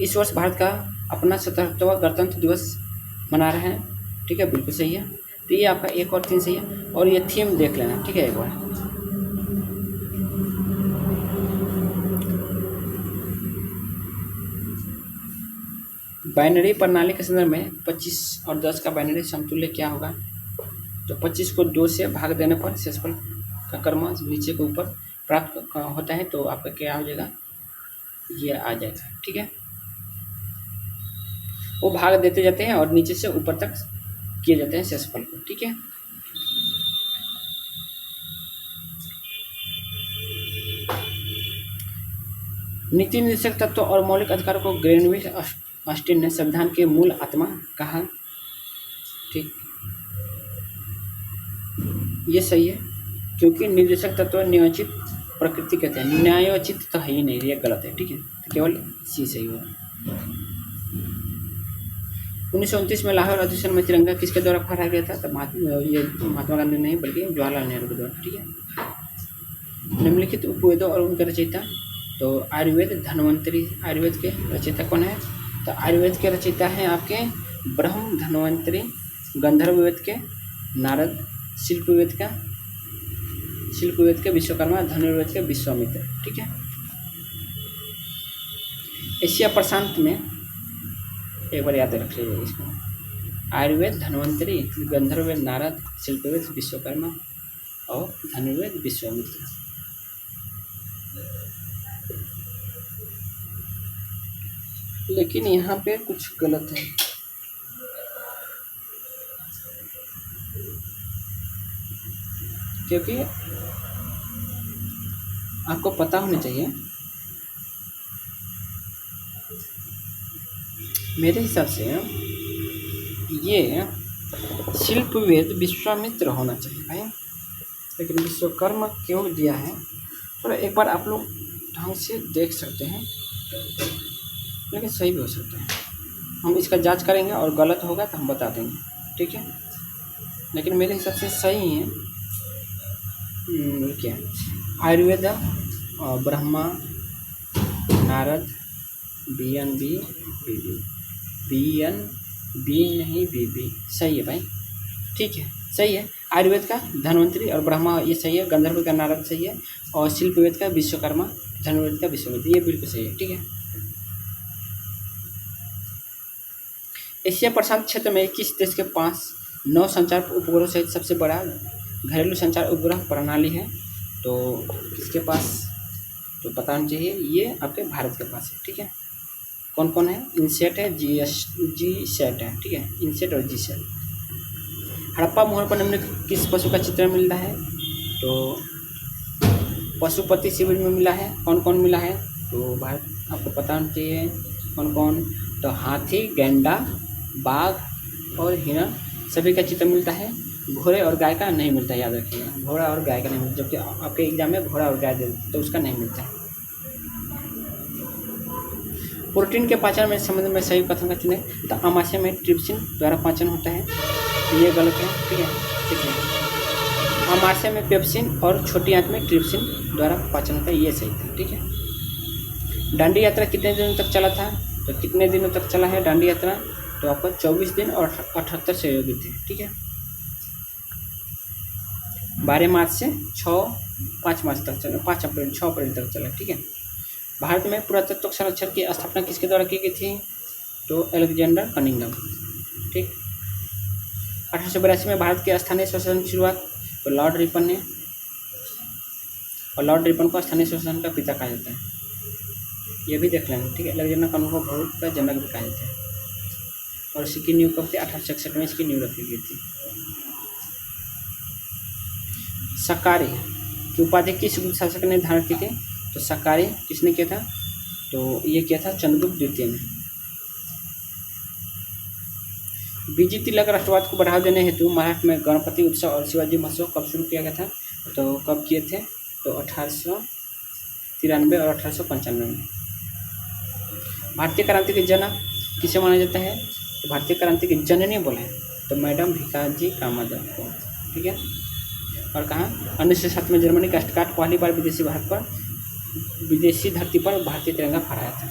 इस वर्ष भारत का अपना 77वां गणतंत्र दिवस मना रहे हैं। ठीक है, बिल्कुल सही है। तो ये आपका 1 और 3 सही है, और ये थीम देख लेना। ठीक है। एक बार बाइनरी प्रणाली के संदर्भ में 25 और 10 का बाइनरी समतुल्य क्या होगा? तो 25 को 2 से भाग देने पर शेषफल का कर्म नीचे के ऊपर प्राप्त होता है, तो आपका क्या हो जाएगा? ये आ जाएगा। ठीक है। वो भाग देते जाते हैं और नीचे से ऊपर तक किए जाते हैं शेषफल को। ठीक है। नीति निर्देशक तत्व और मौलिक अधिकारों को ग्रेनविच ऑस्टिन ने संविधान के मूल आत्मा कहा। ठीक, ये सही है, क्योंकि निर्देशक तत्व न्यायोचित प्रकृति कहते हैं, न्यायोचित तो है ही नहीं, ये गलत है। ठीक है। तो केवल सी सही होगा। 1929 में लाहौर अधिवेशन में तिरंगा किसके द्वारा फहराया गया था? तो महात्मा गांधी नहीं बल्कि जवाहरलाल नेहरू के द्वारा। ठीक है। निम्नलिखित उपवेदों और उनके रचयिता, तो आयुर्वेद धन्वंतरी, आयुर्वेद के रचयिता कौन है? तो आयुर्वेद के रचयिता हैं आपके ब्रह्म धन्वंतरी, गंधर्व वेद के नारद, शिल्पवेद के विश्वकर्मा, धनुर्वेद के विश्वामित्र। ठीक है। एशिया प्रशांत में एक बार याद रख लीजिए इसको, आयुर्वेद धन्वंतरी, गंधर्वेद नारद, शिल्पवेद विश्वकर्मा और धनुर्वेद विश्वामित्र। लेकिन यहाँ पे कुछ गलत है। क्योंकि आपको पता होना चाहिए मेरे हिसाब से ये शिल्पवेद विश्वामित्र होना चाहिए भाई, लेकिन विश्वकर्मा क्यों दिया है और एक बार आप लोग ढंग से देख सकते हैं, लेकिन सही भी हो सकता है। हम इसका जांच करेंगे और गलत होगा तो हम बता देंगे, ठीक है। लेकिन मेरे हिसाब से सही है। क्या Ayurveda, Brahma, Narad, B N B B B B N B नहीं बी बी सही है भाई, ठीक है सही है। आयुर्वेद का धन्वंतरी और ब्रह्मा ये सही है, गंधर्व का नारद सही है, और शिल्पवेद का विश्वकर्मा, धनुर्वेद का विश्वामित्र, ये बिल्कुल सही है, ठीक है। एशिया प्रशांत क्षेत्र में किस देश के पास नौ संचार उपग्रह सहित सबसे बड़ा घरेलू संचार उपग्रह प्रणाली है? तो किसके पास, तो बताना चाहिए, ये आपके भारत के पास है, ठीक है। कौन कौन है? इनसेट है, जी सेट है, ठीक है, इनसेट और जी सेट। हड़प्पा मोहर पर निम्नलिखित किस पशु का चित्र मिलता है? तो पशुपति शिविर में मिला है। कौन कौन मिला है? तो भारत आपको पता होना चाहिए कौन कौन, तो हाथी, गैंडा, बाघ और हिरण सभी का चित्र मिलता है। घोड़े और गाय का नहीं मिलता है, याद रखिएगा, घोड़ा और गाय का नहीं मिलता, जबकि आपके एग्जाम में घोड़ा और गाय दे तो उसका नहीं मिलता है। प्रोटीन के पाचन में संबंध में सही कथन का चुने, तो आमाशय में ट्रिप्सिन द्वारा पाचन होता है, ये गलत है, ठीक है, ठीक है। आमाशय में पेप्सिन और छोटी आंत में ट्रिप्सिन द्वारा पाचन होता है, ये सही था, ठीक है। दांडी यात्रा कितने दिनों तक चला था? तो कितने दिनों तक चला है दांडी यात्रा? तो आपको 24 दिन और 78 सहयोगी थे, ठीक है। 12 मार्च से 5 मार्च तक चला, 6 अप्रैल तक चला, ठीक है। भारत में पुरातत्व संरक्षण की स्थापना किसके द्वारा की गई थी? तो अलेक्जेंडर कनिंघम, ठीक। 1882 में भारत के स्थानीय शासन की शुरुआत, तो लॉर्ड रिपन ने, और लॉर्ड रिपन को स्थानीय शासन का पिता कहा जाता है, ये भी देख लेंगे, ठीक है। अलेक्जेंडर कनिंघम को भारत का जनक भी कहा जाता है, और इसकी नींव कब थी? 1866 में इसकी नींव रखी गई थी। सकारी की उपाधि किस गुप्त शासक ने धारण की थी? तो सकारी किसने किया था? तो ये किया था चंद्रगुप्त द्वितीय ने। बीजी तिलक राष्ट्रवाद को बढ़ावा देने हेतु महाराष्ट्र में गणपति उत्सव और शिवाजी महोत्सव कब शुरू किया गया था? तो कब किए थे? तो 1893 और 1895 में। भारतीय क्रांति के जनक किसे माना जाता है? तो भारतीय क्रांति की जननी बोले तो मैडम भिकाजी कामादा को, ठीक है। और कहाँ? 1907 में जर्मनी का स्टटगार्ट पहली बार विदेशी धरती पर भारतीय तिरंगा फहराया था।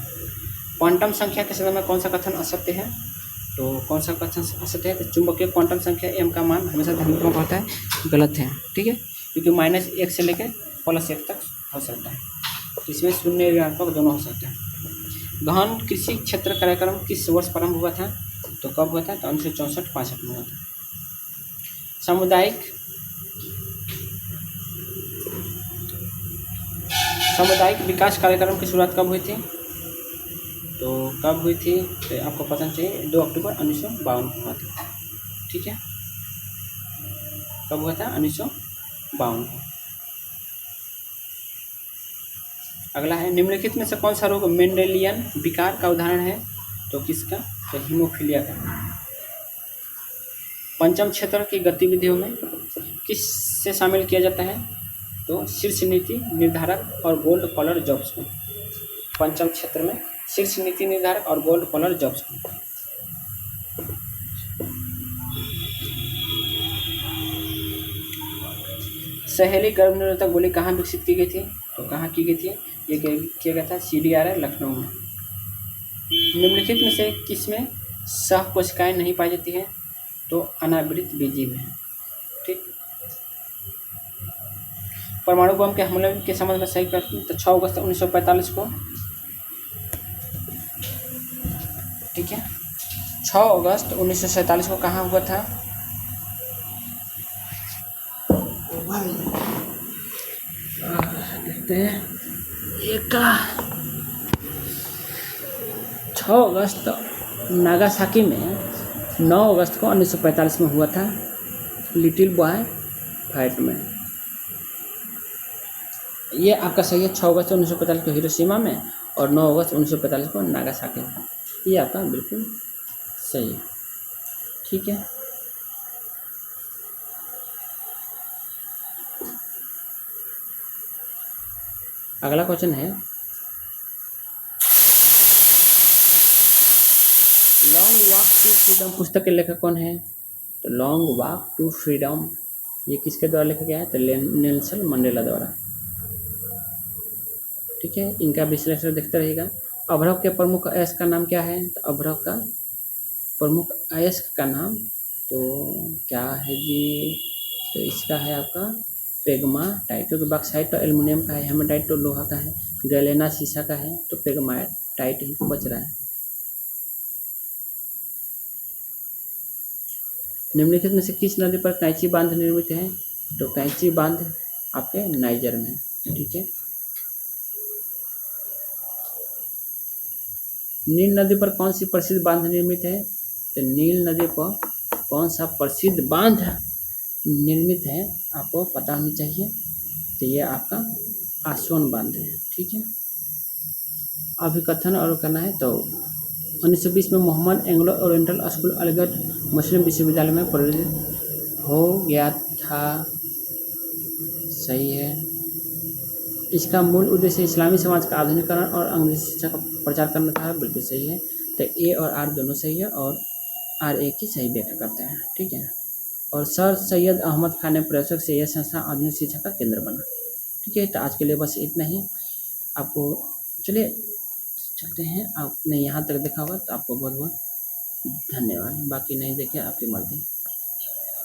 क्वांटम संख्या के संदर्भ में कौन सा कथन असत्य है? तो कौन सा कथन असत्य है? तो चुंबकीय क्वांटम संख्या m का मान हमेशा धनात्मक होता है, गलत है, ठीक है, क्योंकि -1 से लेकर +1 तक हो सकता है, इसमें शून्य ऋणात्मक दोनों हो सकते हैं। गहन कृषि क्षेत्र कार्यक्रम किस वर्ष प्रारंभ हुआ था? तो कब हुआ था? तो 1964-65 में हुआ था। सामुदायिक विकास कार्यक्रम की शुरुआत कब हुई थी? तो कब हुई थी? तो आपको पता चाहिए 2 अक्टूबर 1952 को हुआ था, ठीक है। कब हुआ था? 1952 को। अगला है, निम्नलिखित में से कौन सा रोग मेंडेलियन विकार का उदाहरण है? तो किसका? तो हीमोफीलिया का। पंचम क्षेत्र की गतिविधियों में किस से शामिल किया जाता है? तो शीर्ष नीति निर्धारक और गोल्ड कॉलर जॉब्स को। पंचम क्षेत्र में शीर्ष नीति निर्धारक और गोल्ड कॉलर जॉब्स को। सहेली गर्भनिरोधक गोली कहाँ विकसित की गई थी? तो कहाँ की गई थी? ये किया गया था CDRI लखनऊ में। निम्नलिखित में से किसमें सह कोशिकाएं नहीं पाई जाती है? तो अनावृत बीजी में, ठीक। परमाणु बम के हमले के संबंध में सही करते हैं तो 6 अगस्त 1945 को, ठीक है, 6 अगस्त 1947 को कहाँ हुआ था? देखते हैं, 6 अगस्त नागासाकी में, 9 अगस्त को 1945 में हुआ था लिटिल बॉय फाइट में। ये आपका सही है, 6 अगस्त 1945 को हिरोशिमा में और 9 अगस्त 1945 को नागासाकी में। ये आपका बिल्कुल सही है। ठीक है, अगला क्वेश्चन है लॉन्ग वॉक टू फ्रीडम पुस्तक के लेखक कौन है? तो लॉन्ग वॉक टू फ्रीडम ये किसके द्वारा लिखा गया है? तो नेल्सन मंडेला द्वारा। ठीक है, इनका विश्लेषण देखते रहिएगा। अभ्रक के प्रमुख अयस्क का नाम क्या है? तो अभ्रक का प्रमुख अयस्क का नाम तो क्या है जी? तो इसका है आपका पेग्माटाइट, क्योंकि बॉक्साइट तो एल्युमिनियम का है, हेमाटाइट तो लोहा का है, गैलेना शीशा का है, तो पेग्माटाइट ही तो बच रहा है। निम्नलिखित में से किस नदी पर कैंची बांध निर्मित है? तो कैंची बांध आपके नाइजर में। ठीक है, नील नदी पर कौन सी प्रसिद्ध बांध निर्मित है? तो नील नदी पर कौन सा प्रसिद्ध बांध निर्मित है आपको पता होनी चाहिए। तो ये आपका आसवन बांध है। ठीक है, अभिकथन और करना है तो 1920 में Mohammad Anglo Oriental School Aligarh Muslim विश्वविद्यालय में परिवर्तित हो गया था। सही है। इसका मूल उद्देश्य इस्लामी समाज का आधुनिकीकरण और अंग्रेजी शिक्षा का प्रचार करना था। बिल्कुल सही है। तो ए और आर दोनों सही है और आर ए की सही व्याख्या करते हैं। ठीक है, और सर सैयद अहमद खान ने प्रयासक से यह संस्था आधुनिक शिक्षा का केंद्र बना। ठीक है, तो आज के लिए बस इतना ही। आपको चलिए चलते हैं, आपने यहाँ तक देखा होगा तो आपको बहुत बहुत धन्यवाद। बाकी नहीं देखे आपकी मर्जी।